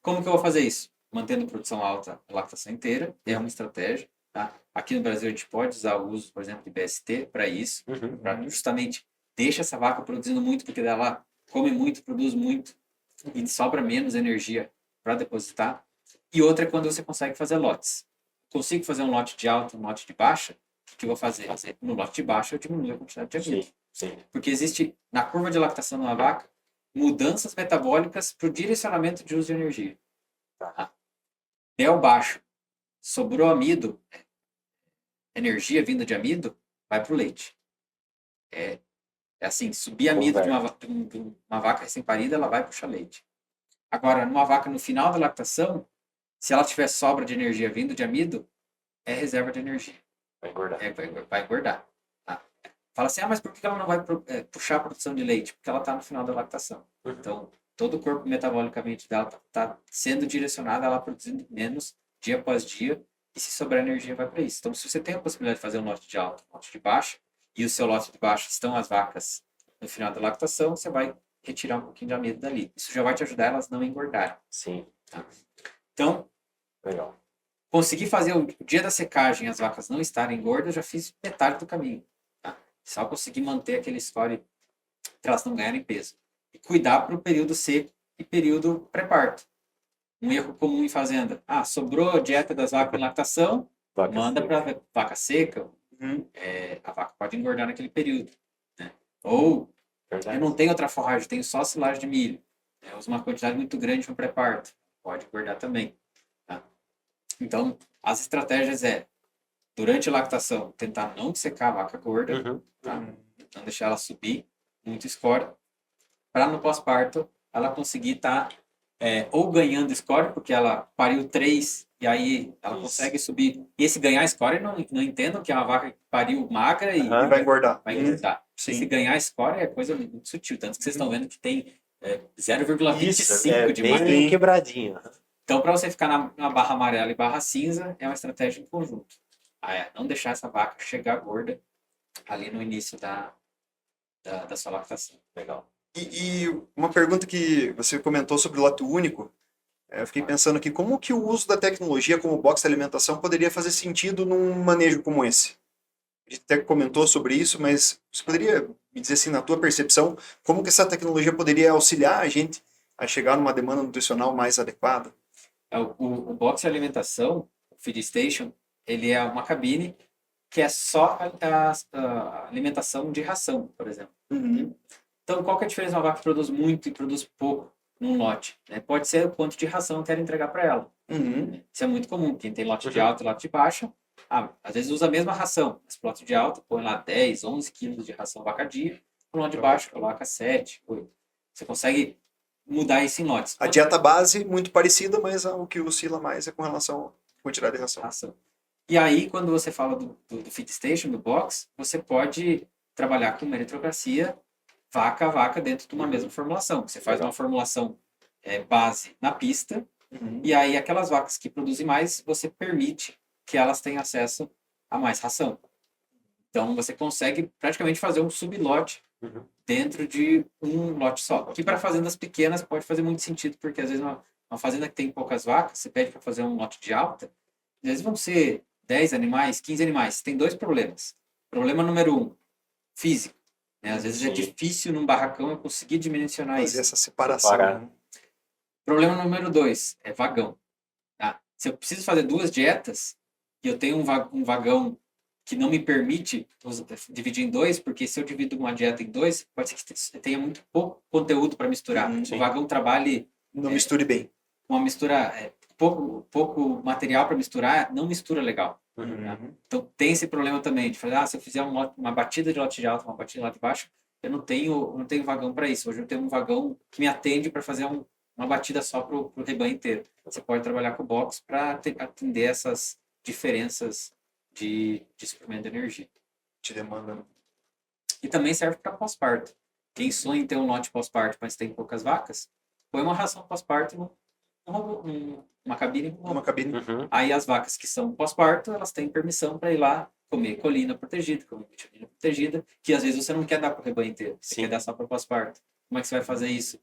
[SPEAKER 2] Como que eu vou fazer isso? Mantendo produção alta a lactação inteira, é uma estratégia. Tá? Aqui no Brasil a gente pode usar o uso, por exemplo, de BST para isso, para justamente deixar essa vaca produzindo muito, porque ela come muito, produz muito e sobra menos energia para depositar. E outra é quando você consegue fazer lotes. Consigo fazer um lote de alta, um lote de baixa, o que eu vou fazer? No lote de baixa eu diminuo a quantidade de amido.
[SPEAKER 3] Sim.
[SPEAKER 2] Porque existe, na curva de lactação de uma vaca, mudanças metabólicas para o direcionamento de uso de energia. Tá? Mel baixo, sobrou amido, energia vinda de amido, vai para o leite. É assim, subir amido de uma vaca recém-parida, ela vai puxar leite. Agora, numa vaca no final da lactação, se ela tiver sobra de energia vindo de amido, é reserva de energia.
[SPEAKER 3] Vai engordar.
[SPEAKER 2] Vai engordar. Tá? Fala assim, mas por que ela não vai puxar a produção de leite? Porque ela está no final da lactação. Então, todo o corpo metabolicamente dela está sendo direcionado a ela produzindo menos dia após dia, e se sobrar energia vai para isso. Então, se você tem a possibilidade de fazer um lote de alta, um lote de baixa, e o seu lote de baixo estão as vacas no final da lactação, você vai retirar um pouquinho de amido dali. Isso já vai te ajudar elas não engordarem.
[SPEAKER 3] Sim.
[SPEAKER 2] Tá? Então,
[SPEAKER 3] legal.
[SPEAKER 2] Consegui fazer o dia da secagem, as vacas não estarem gordas, já fiz metade do caminho. Tá? Só consegui manter aquele score para elas não ganharem peso. E cuidar para o período seco e período pré-parto. Um erro comum em fazenda. Sobrou a dieta das vacas em lactação, manda para vaca seca. A vaca pode engordar naquele período. Né? Ou Eu não tenho outra forragem, eu tenho só silagem de milho. Eu uso uma quantidade muito grande para pré-parto. Pode guardar também. Tá? Então, as estratégias durante a lactação, tentar não secar a vaca gorda, tá? Não deixar ela subir muito score, para no pós-parto ela conseguir estar ou ganhando score, porque ela pariu 3 e aí ela consegue subir. E esse ganhar score, não entendam que é uma vaca que pariu magra e
[SPEAKER 1] E vai engordar.
[SPEAKER 2] vai engordar.
[SPEAKER 1] Sim.
[SPEAKER 2] Esse ganhar score é coisa muito sutil, tanto que vocês estão vendo que tem 0,25
[SPEAKER 3] Isso,
[SPEAKER 2] de
[SPEAKER 3] bem
[SPEAKER 2] margem.
[SPEAKER 3] quebradinho.
[SPEAKER 2] Então, para você ficar na barra amarela e barra cinza, é uma estratégia em conjunto. Não deixar essa vaca chegar gorda ali no início da sua lactação.
[SPEAKER 3] Legal.
[SPEAKER 1] E uma pergunta que você comentou sobre o lote único, eu fiquei pensando aqui, como que o uso da tecnologia como box de alimentação poderia fazer sentido num manejo como esse? A gente até comentou sobre isso, mas você poderia me dizer assim, na tua percepção, como que essa tecnologia poderia auxiliar a gente a chegar numa demanda nutricional mais adequada?
[SPEAKER 2] O box de alimentação, o Feed Station, ele é uma cabine que é só a alimentação de ração, por exemplo. Então, qual que é a diferença de uma vaca que produz muito e produz pouco num lote? Pode ser o quanto de ração eu quero entregar para ela. Isso é muito comum. Quem tem lote de alta e lote de baixa, às vezes usa a mesma ração. Mas para lote de alta, põe lá 10, 11 quilos de ração vaca dia. Para lote de baixo, coloca 7, 8. Você consegue mudar isso em lotes.
[SPEAKER 1] A dieta base, muito parecida, mas o que oscila mais é com relação à quantidade de ração.
[SPEAKER 2] E aí, quando você fala do Feed Station, do box, você pode trabalhar com meritocracia vaca a vaca dentro de uma mesma formulação. Você faz uma formulação base na pista, e aí aquelas vacas que produzem mais, você permite que elas tenham acesso a mais ração. Então, você consegue praticamente fazer um sublote dentro de um lote só. Que para fazendas pequenas pode fazer muito sentido, porque às vezes uma fazenda que tem poucas vacas, você pede para fazer um lote de alta, às vezes vão ser 10 animais, 15 animais. Tem 2 problemas. Problema número 1, físico. Às vezes é difícil num barracão eu conseguir dimensionar isso.
[SPEAKER 1] Fazer essa separação.
[SPEAKER 2] Problema número 2 é vagão. Tá? Se eu preciso fazer 2 dietas e eu tenho um vagão que não me permite dividir em 2, porque se eu divido uma dieta em 2, pode ser que tenha muito pouco conteúdo para misturar. O vagão trabalhe...
[SPEAKER 1] Não misture bem.
[SPEAKER 2] Uma mistura... pouco material para misturar, não mistura legal. Tá? Então tem esse problema também de falar, se eu fizer uma batida de lote de alta, uma batida de lote de baixo, eu não tenho vagão para isso. Hoje eu tenho um vagão que me atende para fazer uma batida só para o rebanho inteiro. Você pode trabalhar com o box para atender essas diferenças de suprimento de energia.
[SPEAKER 1] Te demanda.
[SPEAKER 2] E também serve para pós-parto. Quem sonha em ter um lote pós-parto, mas tem poucas vacas, põe uma ração pós-parto uma cabine. Aí as vacas que são pós-parto, elas têm permissão para ir lá comer colina protegida, comer vitamina protegida, que às vezes você não quer dar para o rebanho inteiro, você quer dar só para o pós-parto. Como é que você vai fazer isso?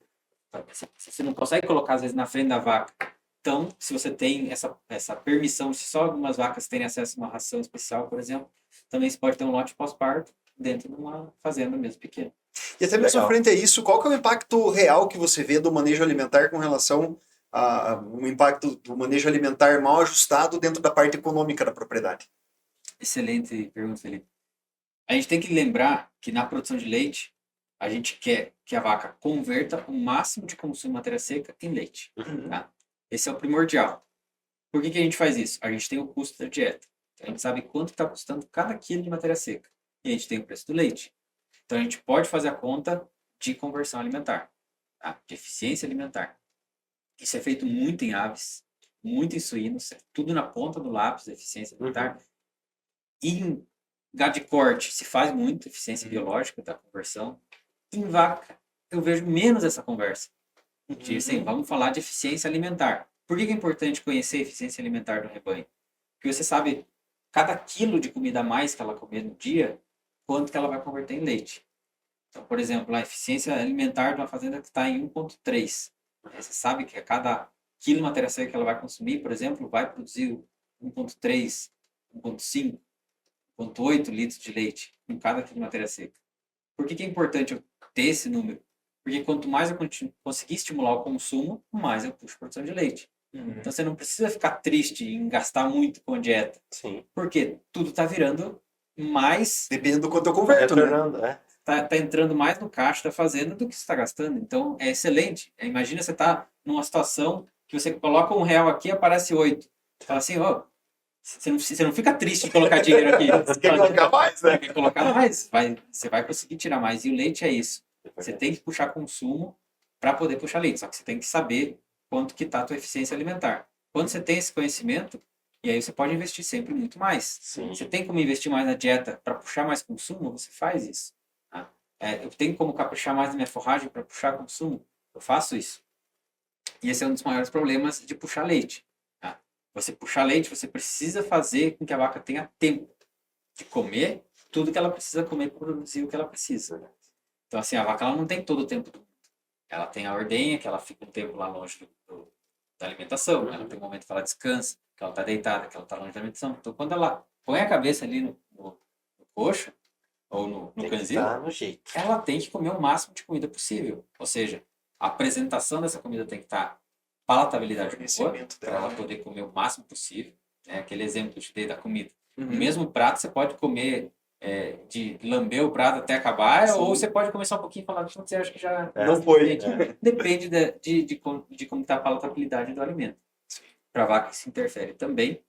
[SPEAKER 2] Você não consegue colocar às vezes na frente da vaca. Então, se você tem essa permissão, se só algumas vacas terem acesso a uma ração especial, por exemplo, também você pode ter um lote pós-parto dentro de uma fazenda mesmo pequena.
[SPEAKER 1] E até mesmo frente a isso, qual que é o impacto real que você vê do manejo alimentar com relação o impacto do manejo alimentar mal ajustado dentro da parte econômica da propriedade?
[SPEAKER 2] Excelente pergunta, Felipe. A gente tem que lembrar que na produção de leite, a gente quer que a vaca converta o máximo de consumo de matéria seca em leite. Tá? Esse é o primordial. Por que a gente faz isso? A gente tem o custo da dieta. Então, a gente sabe quanto está custando cada quilo de matéria seca. E a gente tem o preço do leite. Então, a gente pode fazer a conta de conversão alimentar, tá? De eficiência alimentar. Isso é feito muito em aves, muito em suínos, tudo na ponta do lápis, eficiência alimentar. Em gado de corte se faz muito eficiência biológica da conversão. Em vaca, eu vejo menos essa conversa. Assim, vamos falar de eficiência alimentar. Por que é importante conhecer a eficiência alimentar do rebanho? Porque você sabe, cada quilo de comida a mais que ela comer no dia, quanto que ela vai converter em leite. Então, por exemplo, a eficiência alimentar de uma fazenda que está em 1,3. Você sabe que a cada quilo de matéria seca que ela vai consumir, por exemplo, vai produzir 1,3, 1,5, 1,8 litros de leite em cada quilo de matéria seca. Por que é importante eu ter esse número? Porque quanto mais eu conseguir estimular o consumo, mais eu puxo a produção de leite. Então você não precisa ficar triste em gastar muito com a dieta.
[SPEAKER 3] Sim.
[SPEAKER 2] Porque tudo está virando mais...
[SPEAKER 1] Dependendo do quanto eu converto, né?
[SPEAKER 2] tá entrando mais no caixa da fazenda do que você está gastando. Então, é excelente. Imagina você tá numa situação que você coloca R$ 1 aqui e aparece 8. Você fala assim, ó, você não fica triste de colocar dinheiro aqui.
[SPEAKER 1] Você quer colocar mais, né?
[SPEAKER 2] Quer colocar mais? Você vai conseguir tirar mais. E o leite é isso. Você tem que puxar consumo para poder puxar leite. Só que você tem que saber quanto que está a tua eficiência alimentar. Quando você tem esse conhecimento, e aí você pode investir sempre muito mais.
[SPEAKER 3] Sim.
[SPEAKER 2] Você tem como investir mais na dieta para puxar mais consumo, você faz isso. Tá? Eu tenho como caprichar mais na minha forragem para puxar consumo, eu faço isso. E esse é um dos maiores problemas de puxar leite. Tá? Você puxar leite, você precisa fazer com que a vaca tenha tempo de comer tudo que ela precisa comer para produzir o que ela precisa. Então, assim, a vaca ela não tem todo o tempo do mundo. Ela tem a ordenha, que ela fica um tempo lá longe da alimentação. Ela tem um momento que ela descansa, que ela está deitada, que ela está longe da alimentação. Então, quando ela põe a cabeça ali no coxo, ou no canzil,
[SPEAKER 3] Tá no jeito.
[SPEAKER 2] ela tem que comer o máximo de comida possível. Ou seja, a apresentação dessa comida tem que estar palatabilidade boa, para ela poder comer o máximo possível. É aquele exemplo que eu te dei da comida.
[SPEAKER 1] Uhum.
[SPEAKER 2] O mesmo prato você pode comer de lamber o prato até acabar,
[SPEAKER 1] Sim.
[SPEAKER 2] ou você pode começar um pouquinho e falar, você acha que já
[SPEAKER 1] Não foi.
[SPEAKER 2] Depende de como está a palatabilidade do alimento. Para a vaca isso interfere também.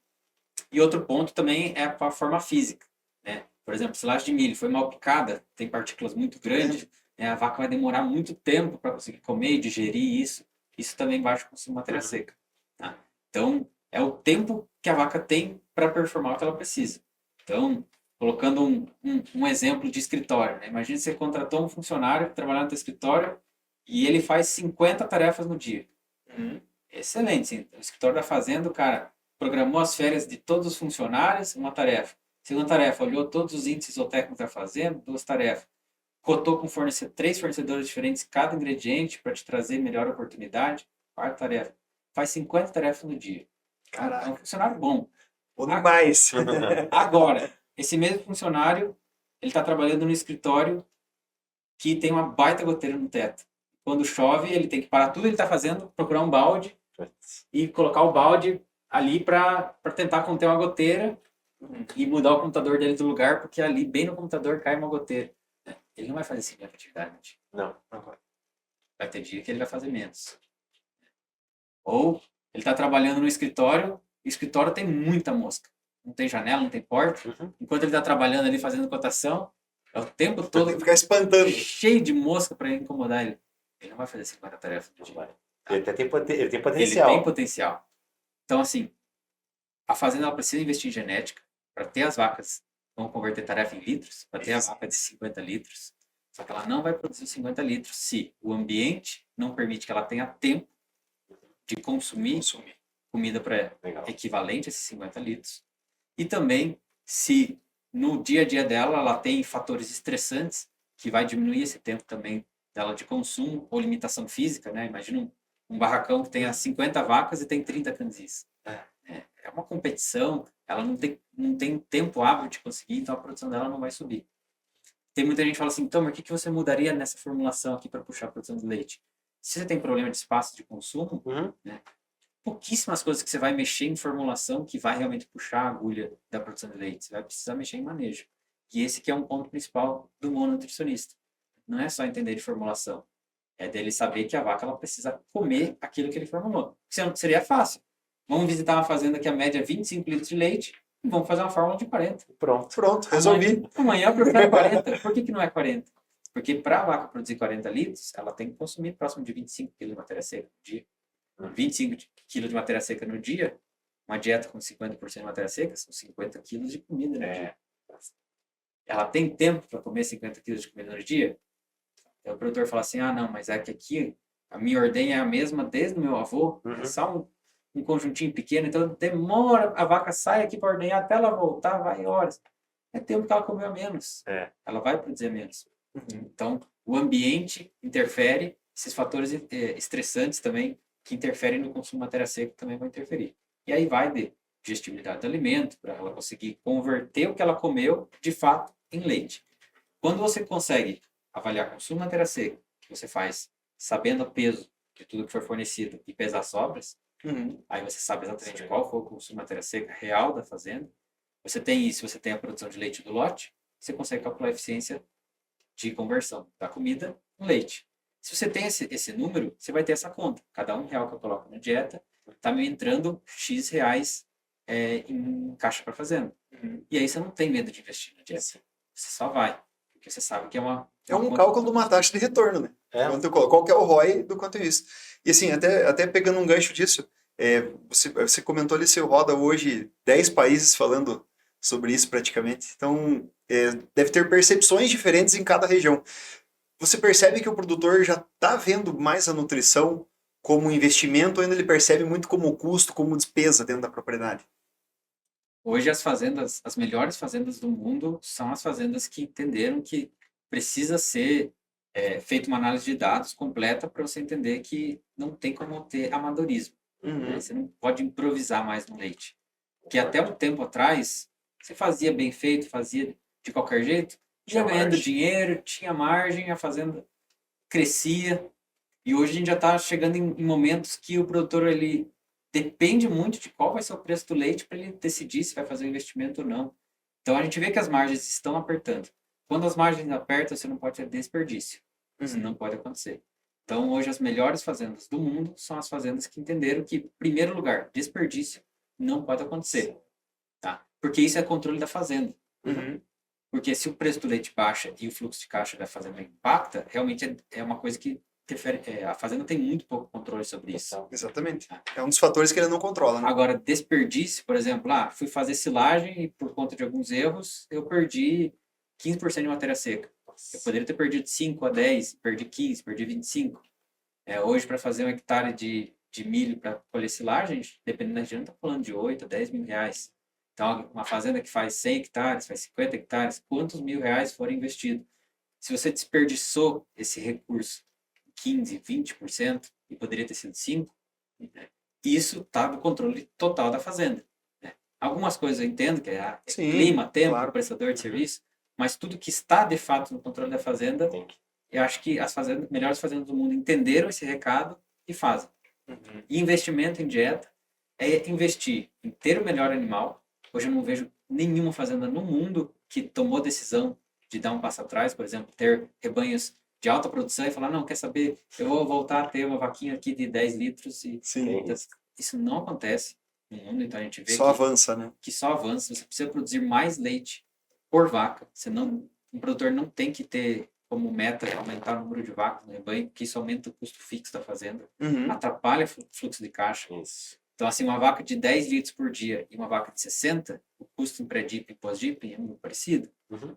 [SPEAKER 2] E outro ponto também é a forma física. Né? Por exemplo, silagem de milho foi mal picada, tem partículas muito grandes, né? A vaca vai demorar muito tempo para conseguir comer e digerir isso. Isso também baixa o consumo de matéria seca. Tá? Então, é o tempo que a vaca tem para performar o que ela precisa. Então, colocando um exemplo de escritório. Né? Imagina que você contratou um funcionário que trabalha no teu escritório e ele faz 50 tarefas no dia. Excelente, sim. O escritório da fazenda, o cara programou as férias de todos os funcionários, uma tarefa. Segunda tarefa, olhou todos os índices zootécnicos da fazenda, 2 tarefas. Cotou com 3 fornecedores diferentes cada ingrediente para te trazer melhor oportunidade. 4 tarefa. Faz 50 tarefas no dia.
[SPEAKER 1] Caraca.
[SPEAKER 2] É um funcionário bom.
[SPEAKER 1] Ou demais.
[SPEAKER 2] Agora, esse mesmo funcionário, ele está trabalhando no escritório que tem uma baita goteira no teto. Quando chove, ele tem que parar tudo que ele está fazendo, procurar um balde e colocar o balde ali para tentar conter uma goteira e mudar o computador dele do lugar, porque ali, bem no computador, cai uma goteira. Ele não vai fazer 50 atividades.
[SPEAKER 3] Não.
[SPEAKER 2] Vai ter dia que ele vai fazer menos. Ou ele está trabalhando no escritório, e o escritório tem muita mosca. Não tem janela, não tem porta. Enquanto ele está trabalhando ali, fazendo cotação, é o tempo todo
[SPEAKER 1] Tem que ficar espantando.
[SPEAKER 2] cheio de mosca para incomodar ele. Ele não vai fazer 50 tarefas no dia.
[SPEAKER 3] Ele tem potencial.
[SPEAKER 2] Ele tem potencial. Então, assim, a fazenda ela precisa investir em genética para ter as vacas, vão converter tarefa em litros, para ter a vaca de 50 litros. Só que ela não vai produzir 50 litros se o ambiente não permite que ela tenha tempo de consumir comida equivalente a esses 50 litros. E também se no dia a dia dela ela tem fatores estressantes que vai diminuir esse tempo também dela de consumo ou limitação física, né? Imagina um barracão que tenha 50 vacas e tem 30 canzis. É uma competição, ela não tem tempo hábil de conseguir, então a produção dela não vai subir. Tem muita gente que fala assim, então, mas o que você mudaria nessa formulação aqui para puxar a produção de leite? Se você tem problema de espaço de consumo, né, pouquíssimas coisas que você vai mexer em formulação que vai realmente puxar a agulha da produção de leite. Você vai precisar mexer em manejo. E esse que é um ponto principal do mononutricionista. Não é só entender de formulação. É dele saber que a vaca ela precisa comer aquilo que ele formulou. Senão seria fácil. Vamos visitar uma fazenda que a média é 25 litros de leite e vamos fazer uma fórmula de 40.
[SPEAKER 1] Pronto, resolvi.
[SPEAKER 2] Amanhã eu prefiro 40. Por que não é 40? Porque para a vaca produzir 40 litros, ela tem que consumir próximo de 25 kg de matéria seca no dia. 25 kg de matéria seca no dia, uma dieta com 50% de matéria seca, são 50 kg de comida no dia. Ela tem tempo para comer 50 kg de comida no dia? Então o produtor fala assim, não, mas é que aqui a minha ordenha é a mesma desde o meu avô, é só um conjuntinho pequeno, então demora, a vaca sai aqui para ordenhar até ela voltar, vai horas. É tempo que ela comeu menos. Ela vai produzir menos. Então, o ambiente interfere, esses fatores estressantes também, que interferem no consumo de matéria seca, também vão interferir. E aí vai de digestibilidade do alimento, para ela conseguir converter o que ela comeu, de fato, em leite. Quando você consegue avaliar consumo de matéria seca, que você faz sabendo o peso de tudo que for fornecido e pesar sobras, aí você sabe exatamente qual foi o consumo de matéria seca real da fazenda. Você tem isso, você tem a produção de leite do lote, você consegue calcular a eficiência de conversão da comida no leite. Se você tem esse número, você vai ter essa conta. Cada R$ 1 que eu coloco na dieta, tá me entrando X reais em caixa para fazenda. E aí você não tem medo de investir na dieta. Você só vai, porque você sabe que é uma
[SPEAKER 1] um
[SPEAKER 2] conta
[SPEAKER 1] cálculo de uma taxa de retorno, né? Qual que é o ROI do quanto é isso. E assim, até pegando um gancho disso, você comentou ali, você roda hoje 10 países falando sobre isso praticamente. Então, deve ter percepções diferentes em cada região. Você percebe que o produtor já está vendo mais a nutrição como investimento ou ainda ele percebe muito como custo, como despesa dentro da propriedade?
[SPEAKER 2] Hoje as melhores fazendas do mundo são as fazendas que entenderam que precisa ser feita uma análise de dados completa para você entender que não tem como ter amadorismo. Né? Você não pode improvisar mais no leite. Porque até um tempo atrás, você fazia bem feito, fazia de qualquer jeito, ia ganhando dinheiro, tinha margem, a fazenda crescia. E hoje a gente já está chegando em momentos que o produtor ele depende muito de qual vai ser o preço do leite para ele decidir se vai fazer o investimento ou não. Então a gente vê que as margens estão apertando. Quando as margens apertam, você não pode ter desperdício. Isso não pode acontecer. Então hoje as melhores fazendas do mundo são as fazendas que entenderam que, em primeiro lugar, desperdício não pode acontecer. Tá? Porque isso é controle da fazenda. Porque se o preço do leite baixa e o fluxo de caixa da fazenda impacta, realmente é uma coisa que a fazenda tem muito pouco controle sobre isso.
[SPEAKER 1] Exatamente. É um dos fatores que ele não controla, né?
[SPEAKER 2] Agora, desperdício, por exemplo, fui fazer silagem e por conta de alguns erros, eu perdi 15% de matéria seca. Eu poderia ter perdido 5 a 10, perdi 15, perdi 25. Hoje, para fazer 1 hectare de milho para colher silagem, dependendo da região, está falando de 8 a 10 mil reais. Então, uma fazenda que faz 100 hectares, faz 50 hectares, quantos mil reais foram investidos? Se você desperdiçou esse recurso 15, 20%, e poderia ter sido 5%, né? Isso está no controle total da fazenda. Né? Algumas coisas eu entendo, que é clima, tempo, prestador de serviço, mas tudo que está de fato no controle da fazenda, eu acho que as melhores fazendas do mundo entenderam esse recado e fazem. E investimento em dieta é investir em ter o melhor animal. Hoje eu não vejo nenhuma fazenda no mundo que tomou decisão de dar um passo atrás, por exemplo, ter rebanhos de alta produção e falar, não, quer saber, eu vou voltar a ter uma vaquinha aqui de 10 litros. Isso não acontece no mundo, então a gente vê
[SPEAKER 1] avança, né?
[SPEAKER 2] Que só avança. Você precisa produzir mais leite por vaca. Um produtor não tem que ter como meta aumentar o número de vacas no rebanho, porque isso aumenta o custo fixo da fazenda, atrapalha o fluxo de caixa. Então, assim, uma vaca de 10 litros por dia e uma vaca de 60, o custo em pré-dip e pós-dip é muito parecido.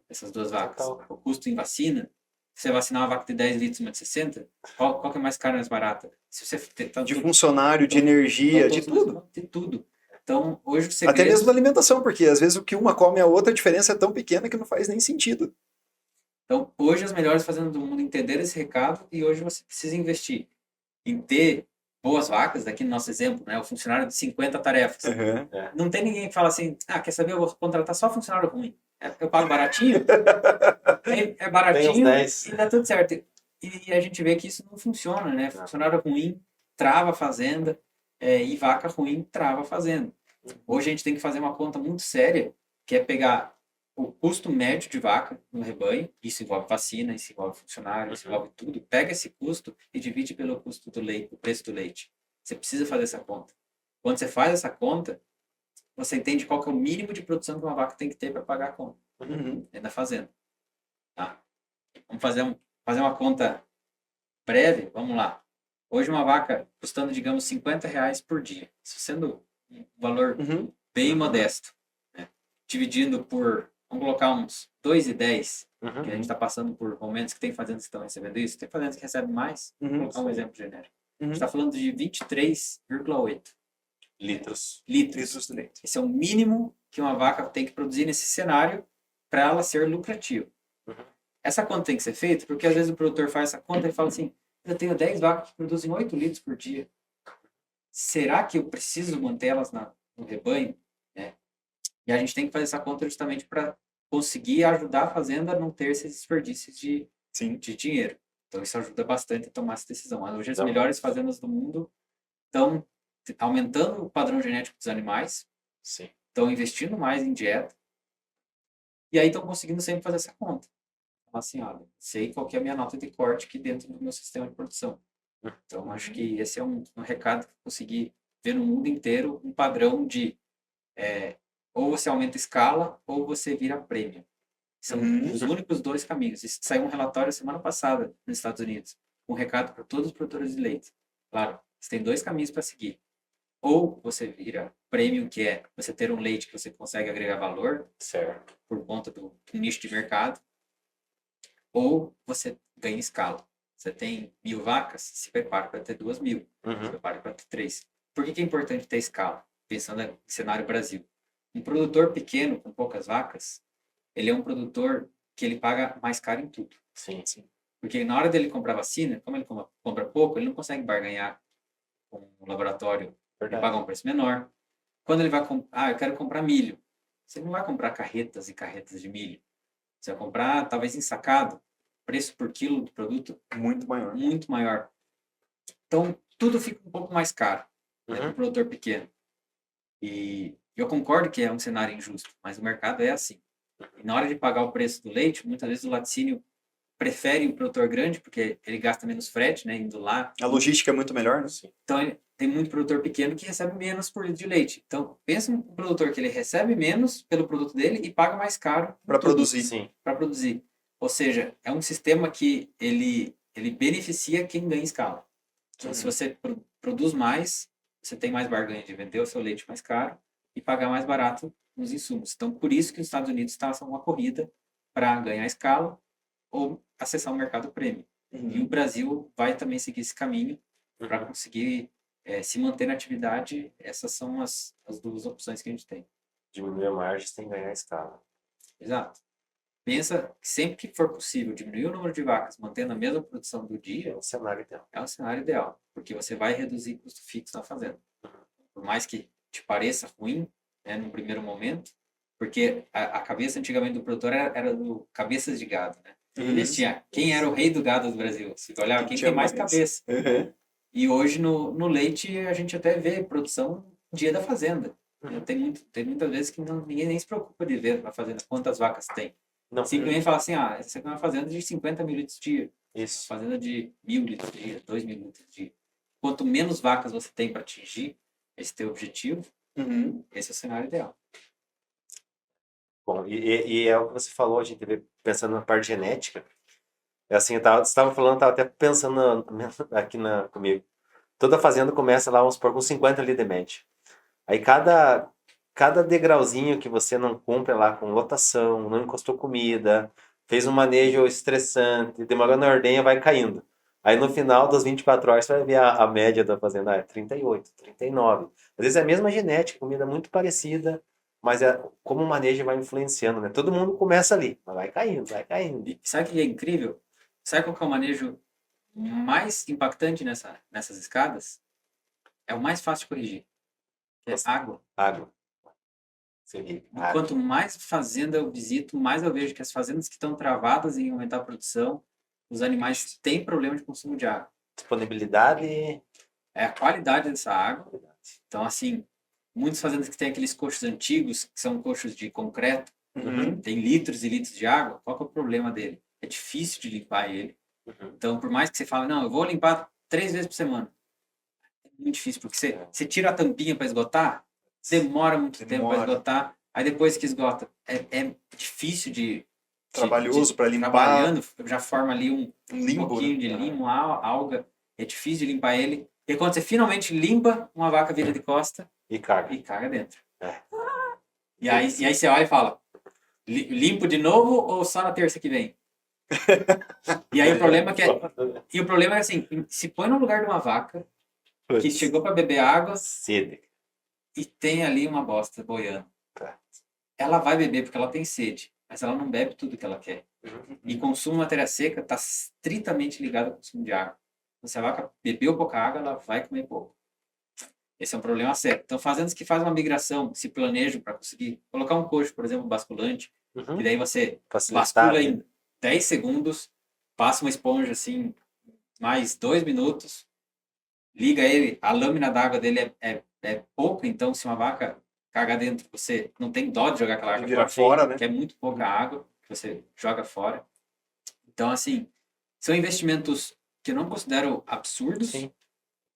[SPEAKER 2] Essas duas vacas. O custo em vacina, se você vacinar uma vaca de 10 litros e uma de 60, qual que é mais caro e mais barata? Se você
[SPEAKER 1] de funcionário, de energia, de tudo.
[SPEAKER 2] De tudo. Então, hoje você
[SPEAKER 1] até mesmo da alimentação, porque às vezes o que uma come a outra, a diferença é tão pequena que não faz nem sentido.
[SPEAKER 2] Então, hoje as melhores fazendas do mundo entenderam esse recado e hoje você precisa investir em ter boas vacas, daqui no nosso exemplo, né, o funcionário de 50 tarefas. Não tem ninguém que fala assim, quer saber, eu vou contratar só funcionário ruim. Eu pago baratinho, é baratinho e dá tudo certo. E a gente vê que isso não funciona, né? Funcionário ruim trava a fazenda e vaca ruim trava a fazenda. Hoje a gente tem que fazer uma conta muito séria, que é pegar o custo médio de vaca no rebanho, isso envolve vacina, isso envolve funcionário, isso envolve tudo. Pega esse custo e divide pelo custo do leite, o preço do leite. Você precisa fazer essa conta. Quando você faz essa conta, você entende qual que é o mínimo de produção que uma vaca tem que ter para pagar a conta dentro da fazenda. Tá? Vamos fazer uma conta breve, vamos lá. Hoje uma vaca custando, digamos, 50 reais por dia, isso sendo um valor bem modesto, né? Dividindo por, vamos colocar uns 2,10, que a gente está passando por momentos que tem fazendas que estão recebendo isso, tem fazendas que recebem mais, vou colocar um exemplo genérico. A gente está falando de 23,8 litros de leite. Esse é o mínimo que uma vaca tem que produzir nesse cenário para ela ser lucrativa. Essa conta tem que ser feita porque às vezes o produtor faz essa conta e fala assim, eu tenho 10 vacas que produzem 8 litros por dia. Será que eu preciso mantê-las no rebanho? E a gente tem que fazer essa conta justamente para conseguir ajudar a fazenda a não ter esses desperdícios de dinheiro. Então isso ajuda bastante a tomar essa decisão. Hoje as melhores fazendas do mundo estão aumentando o padrão genético dos animais, estão investindo mais em dieta, e aí estão conseguindo sempre fazer essa conta. falar assim, olha, sei qual que é a minha nota de corte aqui dentro do meu sistema de produção. Então, acho que esse é um recado que eu consegui ver no mundo inteiro, um padrão de ou você aumenta a escala ou você vira prêmio. São os únicos dois caminhos. Isso saiu um relatório semana passada nos Estados Unidos, um recado para todos os produtores de leite. Claro, você tem dois caminhos para seguir. Ou você vira premium, que é você ter um leite que você consegue agregar valor
[SPEAKER 3] Certo.
[SPEAKER 2] por conta do nicho de mercado, ou você ganha escala. Você tem 1.000 vacas, se prepara para ter 2.000, se prepara para ter 3. Por que é importante ter escala? Pensando no cenário Brasil. Um produtor pequeno, com poucas vacas, ele é um produtor que ele paga mais caro em tudo.
[SPEAKER 3] Sim.
[SPEAKER 2] Porque na hora dele comprar vacina, como ele compra pouco, ele não consegue barganhar com um laboratório e pagar um preço menor. Quando ele vai eu quero comprar milho. Você não vai comprar carretas e carretas de milho. Você vai comprar, talvez ensacado, preço por quilo do produto
[SPEAKER 1] Muito maior.
[SPEAKER 2] muito maior. Então, tudo fica um pouco mais caro para o produtor pequeno. E eu concordo que é um cenário injusto, mas o mercado é assim. E na hora de pagar o preço do leite, muitas vezes o laticínio prefere o produtor grande, porque ele gasta menos frete, né, indo lá.
[SPEAKER 1] A logística é muito melhor, né?
[SPEAKER 2] Então, tem muito produtor pequeno que recebe menos por litro de leite. Então, pensa um produtor que ele recebe menos pelo produto dele e paga mais caro
[SPEAKER 1] Para produzir.
[SPEAKER 3] Sim.
[SPEAKER 2] para produzir. Ou seja, é um sistema que ele beneficia quem ganha escala. Então, se você produz mais, você tem mais barganha de vender o seu leite mais caro e pagar mais barato nos insumos. Então, por isso que os Estados Unidos está uma corrida para ganhar escala ou acessar o mercado premium. E o Brasil vai também seguir esse caminho para conseguir se manter na atividade. Essas são as duas opções que a gente tem.
[SPEAKER 3] Diminuir a margem sem ganhar escala.
[SPEAKER 2] Exato. Pensa que sempre que for possível diminuir o número de vacas, mantendo a mesma produção do dia,
[SPEAKER 3] É um cenário ideal.
[SPEAKER 2] é o cenário ideal, porque você vai reduzir custo fixo na fazenda. Por mais que te pareça ruim, né, no primeiro momento, porque a cabeça antigamente do produtor era do cabeças de gado, né? Eles tinham quem era o rei do gado do Brasil. Você olhava quem tem mais cabeça. E hoje no leite a gente até vê produção dia da fazenda. Tem muitas vezes que ninguém nem se preocupa de ver na fazenda quantas vacas tem.
[SPEAKER 3] Não.
[SPEAKER 2] Simplesmente fala assim, essa aqui é uma fazenda de 50 mil litros dia.
[SPEAKER 3] Isso.
[SPEAKER 2] Fazenda de 1.000 litros dia, 2.000 litros dia. Quanto menos vacas você tem para atingir esse teu objetivo, esse é o cenário ideal.
[SPEAKER 3] Bom, e é o que você falou, a gente vê pensando na parte genética. É assim, você estava falando, estava até pensando aqui comigo. Toda fazenda começa lá, vamos supor, com 50 litros de média. Aí cada degrauzinho que você não cumpre lá com lotação, não encostou comida, fez um manejo estressante, demorou na ordenha, vai caindo. Aí no final das 24 horas você vai ver a média da fazenda, é 38, 39. Às vezes é a mesma genética, comida muito parecida, mas como o manejo vai influenciando, né? Todo mundo começa ali, mas vai caindo, vai caindo.
[SPEAKER 2] E sabe o que é incrível? Sabe qual que é o manejo mais impactante nessas escadas? É o mais fácil de corrigir. É água.
[SPEAKER 3] Água.
[SPEAKER 2] Quanto mais fazenda eu visito, mais eu vejo que as fazendas que estão travadas em aumentar a produção, os animais têm problema de consumo de água.
[SPEAKER 3] Disponibilidade.
[SPEAKER 2] É a qualidade dessa água. Então, assim, muitas fazendas que têm aqueles coxos antigos, que são coxos de concreto, tem litros e litros de água, qual que é o problema dele? É difícil de limpar ele. Então, por mais que você fale, não, eu vou limpar 3 vezes por semana. É muito difícil, porque você tira a tampinha para esgotar, demora muito tempo para esgotar, aí depois que esgota, é difícil
[SPEAKER 1] trabalhoso para limpar.
[SPEAKER 2] Trabalhando, já forma ali um
[SPEAKER 1] limbo,
[SPEAKER 2] pouquinho
[SPEAKER 1] né?
[SPEAKER 2] de limo, alga, é difícil de limpar ele. E quando você finalmente limpa, uma vaca vira de costa
[SPEAKER 3] e caga.
[SPEAKER 2] E caga dentro. E aí você olha e fala, limpo de novo ou só na terça que vem? E aí o problema é assim, se põe no lugar de uma vaca que chegou para beber água
[SPEAKER 3] sede
[SPEAKER 2] e tem ali uma bosta boiando. Ela vai beber porque ela tem sede, mas ela não bebe tudo que ela quer. E consumo de matéria seca está estritamente ligado ao consumo de água. Então, se a vaca bebeu pouca água, ela vai comer pouco. Esse é um problema sério. Então, fazendas que fazem uma migração, se planejam para conseguir colocar um coxo, por exemplo, basculante, e daí você bascula em 10 segundos, passa uma esponja assim, mais 2 minutos, liga ele, a lâmina d'água dele é pouco, então se uma vaca cagar dentro, você não tem dó de jogar aquela água
[SPEAKER 1] fora, né?
[SPEAKER 2] Que é muito pouca água que você joga fora. Então, assim, são investimentos que eu não considero absurdos,
[SPEAKER 3] Sim.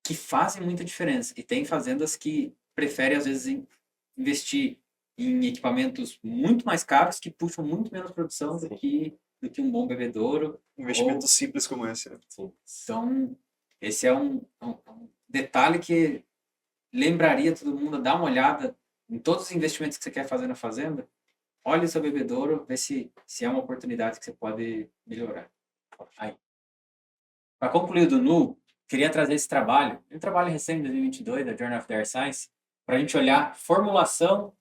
[SPEAKER 2] que fazem muita diferença. E tem fazendas que preferem, às vezes, investir em equipamentos muito mais caros, que puxam muito menos produção do que um bom bebedouro.
[SPEAKER 1] Investimento simples como esse, né?
[SPEAKER 3] Sim.
[SPEAKER 2] Então, esse é um detalhe que lembraria todo mundo a dar uma olhada em todos os investimentos que você quer fazer na fazenda. Olhe o seu bebedouro, vê se é uma oportunidade que você pode melhorar. Aí. Para concluir o do NU, queria trazer esse trabalho, um trabalho recente de 2022 da Journal of the Earth Science, para a gente olhar formulação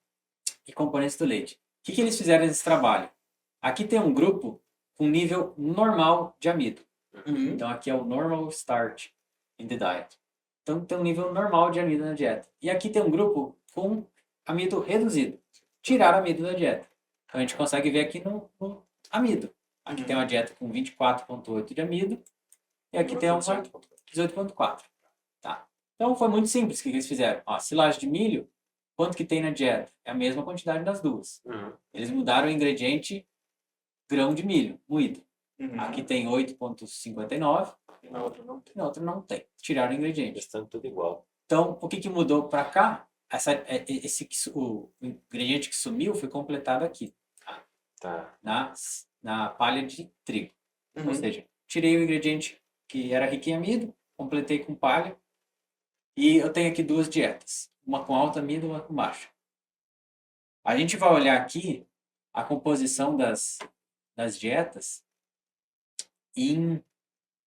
[SPEAKER 2] e componentes do leite. O que eles fizeram nesse trabalho? Aqui tem um grupo com nível normal de amido. Então aqui é o normal starch in the diet. Então tem um nível normal de amido na dieta. E aqui tem um grupo com amido reduzido. Tiraram amido da dieta. Então a gente consegue ver aqui no amido. Aqui tem uma dieta com 24,8 de amido. E aqui tem uma 18,4. Tá. Então foi muito simples o que eles fizeram. Ó, silagem de milho, quanto que tem na dieta? É a mesma quantidade das duas. Eles mudaram o ingrediente grão de milho moído. Aqui tem 8,59. Na outra não tem. Tiraram o ingrediente.
[SPEAKER 3] Restando tudo igual.
[SPEAKER 2] Então, o que mudou para cá? O ingrediente que sumiu foi completado aqui.
[SPEAKER 3] Tá.
[SPEAKER 2] Na palha de trigo. Ou seja, tirei o ingrediente que era rico em amido, completei com palha. E eu tenho aqui duas dietas. Uma com alto amido e uma com baixo. A gente vai olhar aqui a composição das dietas em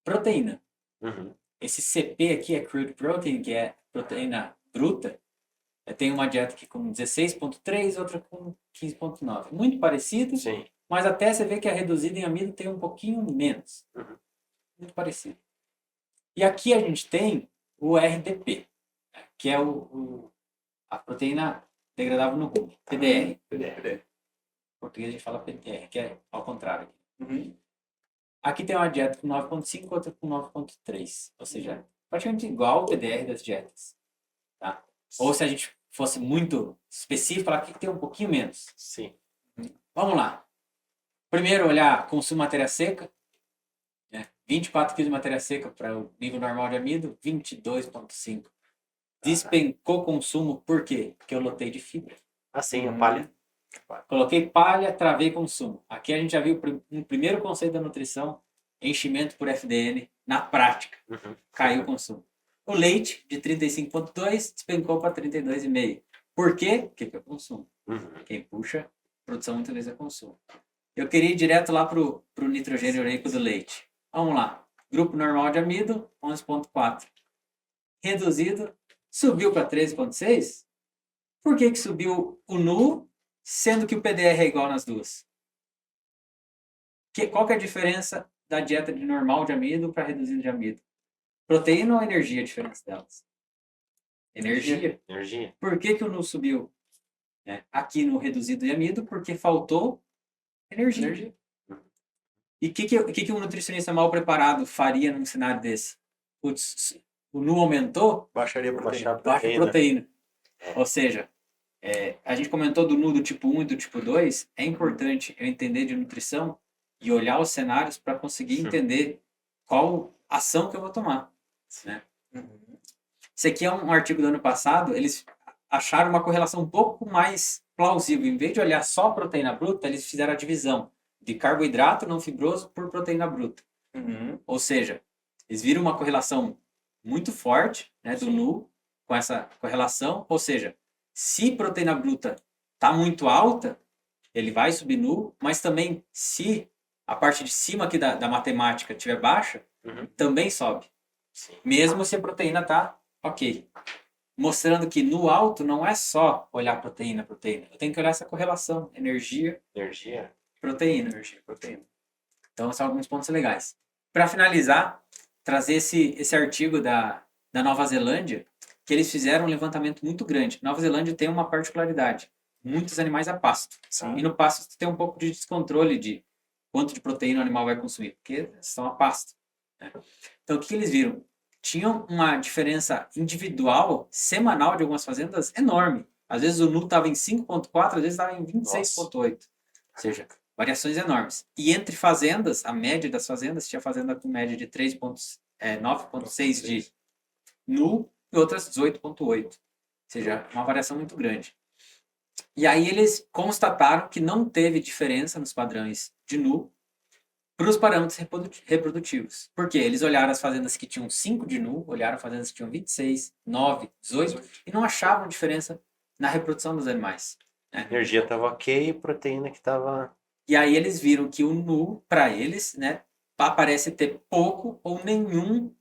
[SPEAKER 2] proteína. Esse CP aqui é Crude Protein, que é proteína bruta. Tem uma dieta aqui com 16,3, outra com 15,9. Muito parecido,
[SPEAKER 3] Sim.
[SPEAKER 2] mas até você vê que a reduzida em amido tem um pouquinho menos. Muito parecido. E aqui a gente tem o RDP, que é a proteína degradável no rumo, PDR. Em português a gente fala PDR, que é ao contrário. Aqui tem uma dieta com 9,5, outra com 9,3. Ou seja, praticamente igual ao PDR das dietas. Tá? Ou se a gente fosse muito específico, falar que tem um pouquinho menos.
[SPEAKER 3] Sim.
[SPEAKER 2] Vamos lá. Primeiro, olhar consumo de matéria seca. 24 kg de matéria seca para o nível normal de amido, 22,5. Despencou o consumo, por quê? Porque eu lotei de fibra.
[SPEAKER 3] Assim, a palha.
[SPEAKER 2] Coloquei palha, travei consumo. Aqui a gente já viu um primeiro conceito da nutrição, enchimento por FDN, na prática. Caiu o consumo. O leite, de 35,2, despencou para 32,5. Por quê? Porque é consumo. Quem puxa, produção muitas vezes é consumo. Eu queria ir direto lá para o nitrogênio ureico do leite. Vamos lá. Grupo normal de amido, 11,4. Reduzido, subiu para 13,6. Por que subiu o NU, sendo que o PDR é igual nas duas? Qual que é a diferença da dieta de normal de amido para reduzido de amido? Proteína ou energia a diferença delas? Energia. Por que o NU subiu aqui no reduzido de amido? Porque faltou energia. E o que um nutricionista mal preparado faria num cenário desse? Putz, o NU aumentou,
[SPEAKER 1] Baixaria a proteína.
[SPEAKER 2] baixa a proteína. Ou seja, a gente comentou do NU do tipo 1 e do tipo 2. É importante eu entender de nutrição e olhar os cenários para conseguir entender qual ação que eu vou tomar. Né? Esse aqui é um artigo do ano passado. Eles acharam uma correlação um pouco mais plausível. Em vez de olhar só a proteína bruta, eles fizeram a divisão de carboidrato não fibroso por proteína bruta. Ou seja, eles viram uma correlação muito forte, né, do NU com essa correlação. Ou seja, se proteína bruta está muito alta, ele vai subir NU, mas também se a parte de cima aqui da matemática estiver baixa, também sobe. Mesmo se a proteína está ok. Mostrando que no alto não é só olhar proteína. Eu tenho que olhar essa correlação. Energia. Proteína. Então, são alguns pontos legais. Para finalizar, trazer esse artigo da Nova Zelândia, que eles fizeram um levantamento muito grande. Nova Zelândia tem uma particularidade. Muitos animais a pasto. E no pasto tem um pouco de descontrole de quanto de proteína o animal vai consumir, porque são a pasto. Né? Então, o que eles viram? Tinham uma diferença individual, semanal de algumas fazendas enorme. Às vezes o NU estava em 5,4, às vezes estava em 26,8. Ou seja, variações enormes. E entre fazendas, a média das fazendas, tinha fazenda com média de 9,6 de nu e outras 18,8. Ou seja, uma variação muito grande. E aí eles constataram que não teve diferença nos padrões de nu para os parâmetros reprodutivos. Por quê? Eles olharam as fazendas que tinham 5 de nu, olharam fazendas que tinham 26, 9, 18, e não achavam diferença na reprodução dos animais.
[SPEAKER 3] A energia estava ok, proteína que estava...
[SPEAKER 2] E aí eles viram que o nu, para eles, né, parece ter pouco ou nenhum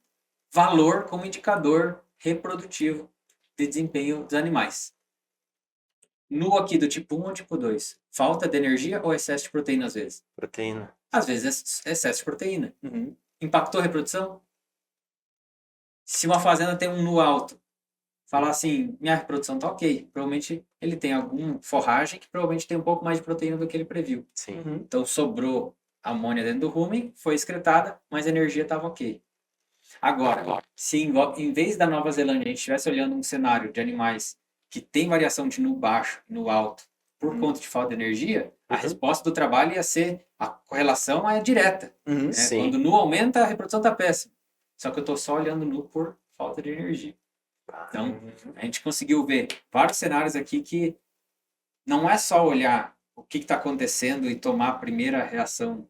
[SPEAKER 2] valor como indicador reprodutivo de desempenho dos animais. Nu aqui do tipo 1 ou tipo 2, falta de energia ou excesso de proteína às vezes?
[SPEAKER 3] Proteína.
[SPEAKER 2] Às vezes é excesso de proteína.
[SPEAKER 1] Uhum.
[SPEAKER 2] Impactou a reprodução? Se uma fazenda tem um nu alto, falar assim, minha reprodução tá ok. Provavelmente ele tem alguma forragem que provavelmente tem um pouco mais de proteína do que ele previu.
[SPEAKER 3] Sim.
[SPEAKER 1] Uhum.
[SPEAKER 2] Então sobrou amônia dentro do rumen, foi excretada, mas a energia estava ok. Agora, se em vez da Nova Zelândia a gente estivesse olhando um cenário de animais que tem variação de nu baixo e nu alto por conta de falta de energia, a resposta do trabalho ia ser, a correlação é direta.
[SPEAKER 1] Uhum.
[SPEAKER 2] Né?
[SPEAKER 3] Sim.
[SPEAKER 2] Quando o nu aumenta, a reprodução está péssima. Só que eu estou só olhando nu por falta de energia. Então, a gente conseguiu ver vários cenários aqui que não é só olhar o que está acontecendo e tomar a primeira reação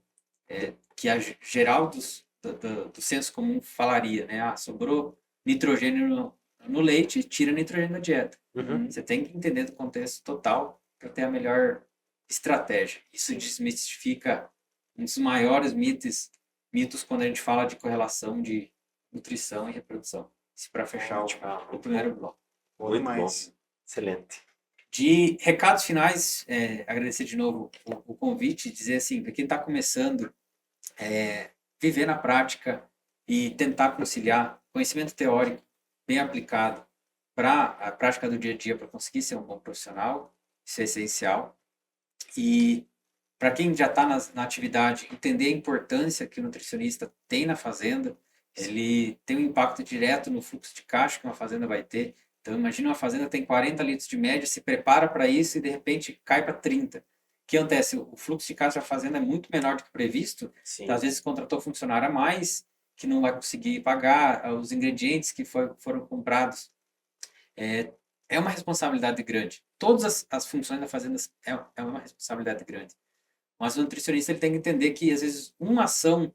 [SPEAKER 2] que a geral do senso comum falaria, né? Ah, sobrou nitrogênio no leite, tira nitrogênio da dieta.
[SPEAKER 3] Uhum.
[SPEAKER 2] Você tem que entender do contexto total para ter a melhor estratégia. Isso desmistifica um dos maiores mitos quando a gente fala de correlação de nutrição e reprodução. Isso para fechar o primeiro bloco.
[SPEAKER 3] Muito
[SPEAKER 1] Demais.
[SPEAKER 3] bom. Excelente.
[SPEAKER 2] De recados finais, agradecer de novo o convite, dizer assim, para quem está começando, viver na prática e tentar conciliar conhecimento teórico bem aplicado para a prática do dia a dia para conseguir ser um bom profissional, isso é essencial. E para quem já está na atividade, entender a importância que o nutricionista tem na fazenda, ele tem um impacto direto no fluxo de caixa que uma fazenda vai ter. Então, imagina uma fazenda tem 40 litros de média, se prepara para isso e, de repente, cai para 30. O que acontece? O fluxo de caixa da fazenda é muito menor do que previsto.
[SPEAKER 3] Sim.
[SPEAKER 2] Então, às vezes, contratou funcionário a mais, que não vai conseguir pagar os ingredientes que foram comprados. É uma responsabilidade grande. Todas as funções da fazenda é uma responsabilidade grande. Mas o nutricionista ele tem que entender que, às vezes, uma ação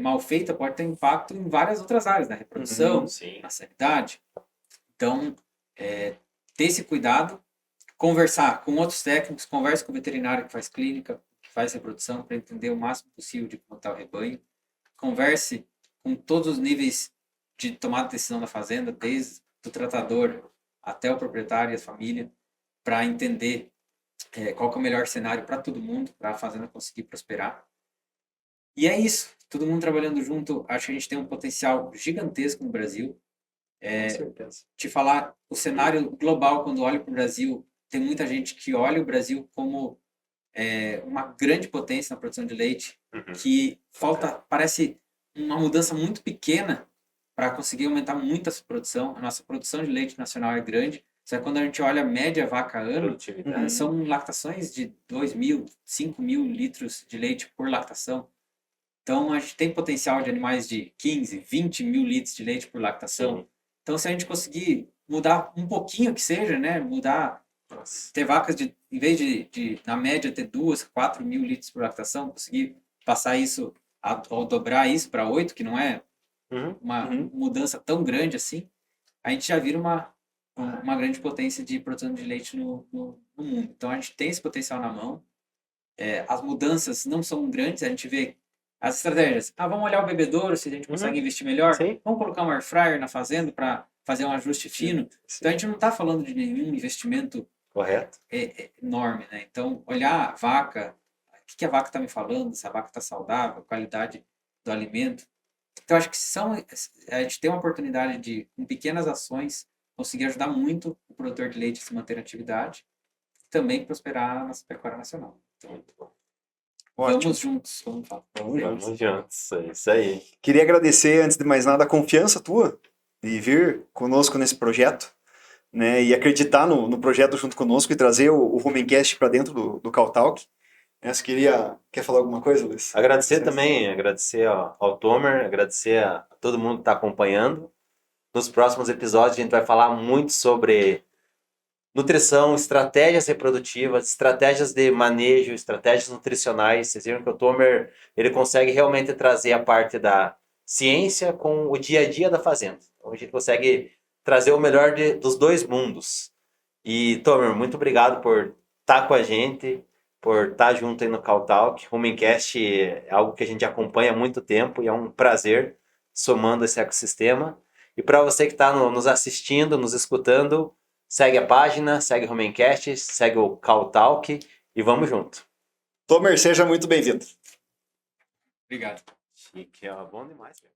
[SPEAKER 2] mal feita pode ter impacto em várias outras áreas, na reprodução,
[SPEAKER 3] Sim.
[SPEAKER 2] na sanidade. Então, ter esse cuidado, conversar com outros técnicos, converse com o veterinário que faz clínica, que faz reprodução, para entender o máximo possível de como está o rebanho. Converse com todos os níveis de tomada de decisão da fazenda, desde o tratador até o proprietário e a família, para entender qual que é o melhor cenário para todo mundo, para a fazenda conseguir prosperar. E é isso. Todo mundo trabalhando junto, acho que a gente tem um potencial gigantesco no Brasil.
[SPEAKER 1] Com certeza.
[SPEAKER 2] Te falar, o cenário global, quando olha para o Brasil, tem muita gente que olha o Brasil como uma grande potência na produção de leite, que parece uma mudança muito pequena para conseguir aumentar muito essa produção. A nossa produção de leite nacional é grande, só que quando a gente olha a média vaca ano, são lactações de 2.000, 5.000 litros de leite por lactação. Então, a gente tem potencial de animais de 15, 20 mil litros de leite por lactação.
[SPEAKER 3] Sim.
[SPEAKER 2] Então, se a gente conseguir mudar um pouquinho que seja, né? Ter vacas em vez de na média, ter 2, 4 mil litros por lactação, conseguir passar isso, ou dobrar isso para 8, que não é uma mudança tão grande assim, a gente já vira uma grande potência de produção de leite no mundo. Então, a gente tem esse potencial na mão. As mudanças não são grandes, a gente vê as estratégias. Vamos olhar o bebedouro, se a gente consegue investir melhor.
[SPEAKER 3] Sim.
[SPEAKER 2] Vamos colocar um air fryer na fazenda para fazer um ajuste fino.
[SPEAKER 1] Sim.
[SPEAKER 2] Então, a gente não está falando de nenhum investimento
[SPEAKER 3] Correto.
[SPEAKER 2] enorme, né? Então, olhar a vaca, o que a vaca está me falando, se a vaca está saudável, a qualidade do alimento. Então, acho que a gente tem uma oportunidade de, com pequenas ações, conseguir ajudar muito o produtor de leite a se manter na atividade e também prosperar na nossa pecuária nacional. Então,
[SPEAKER 3] Muito bom.
[SPEAKER 1] Ótimo.
[SPEAKER 2] vamos juntos, vamos falar.
[SPEAKER 3] Vamos juntos. É isso aí.
[SPEAKER 1] Queria agradecer, antes de mais nada, a confiança tua de vir conosco nesse projeto, né, e acreditar no projeto junto conosco e trazer o Rumencast para dentro do Cow Talk. Quer falar alguma coisa, Luiz?
[SPEAKER 3] Agradecer
[SPEAKER 1] Sim.
[SPEAKER 3] também, agradecer ao Tomer, agradecer a todo mundo que está acompanhando. Nos próximos episódios a gente vai falar muito sobre nutrição, estratégias reprodutivas, estratégias de manejo, estratégias nutricionais. Vocês viram que o Tomer, ele consegue realmente trazer a parte da ciência com o dia a dia da fazenda. Então a gente consegue trazer o melhor dos dois mundos. E, Tomer, muito obrigado por estar com a gente, por estar junto aí no Cow Talk. Rumencast é algo que a gente acompanha há muito tempo e é um prazer somando esse ecossistema. E para você que está nos assistindo, nos escutando, segue a página, segue o Rumencast, segue o Cow Talk e vamos junto.
[SPEAKER 1] Tomer, seja muito bem-vindo.
[SPEAKER 2] Obrigado.
[SPEAKER 3] Chique, é bom demais, cara.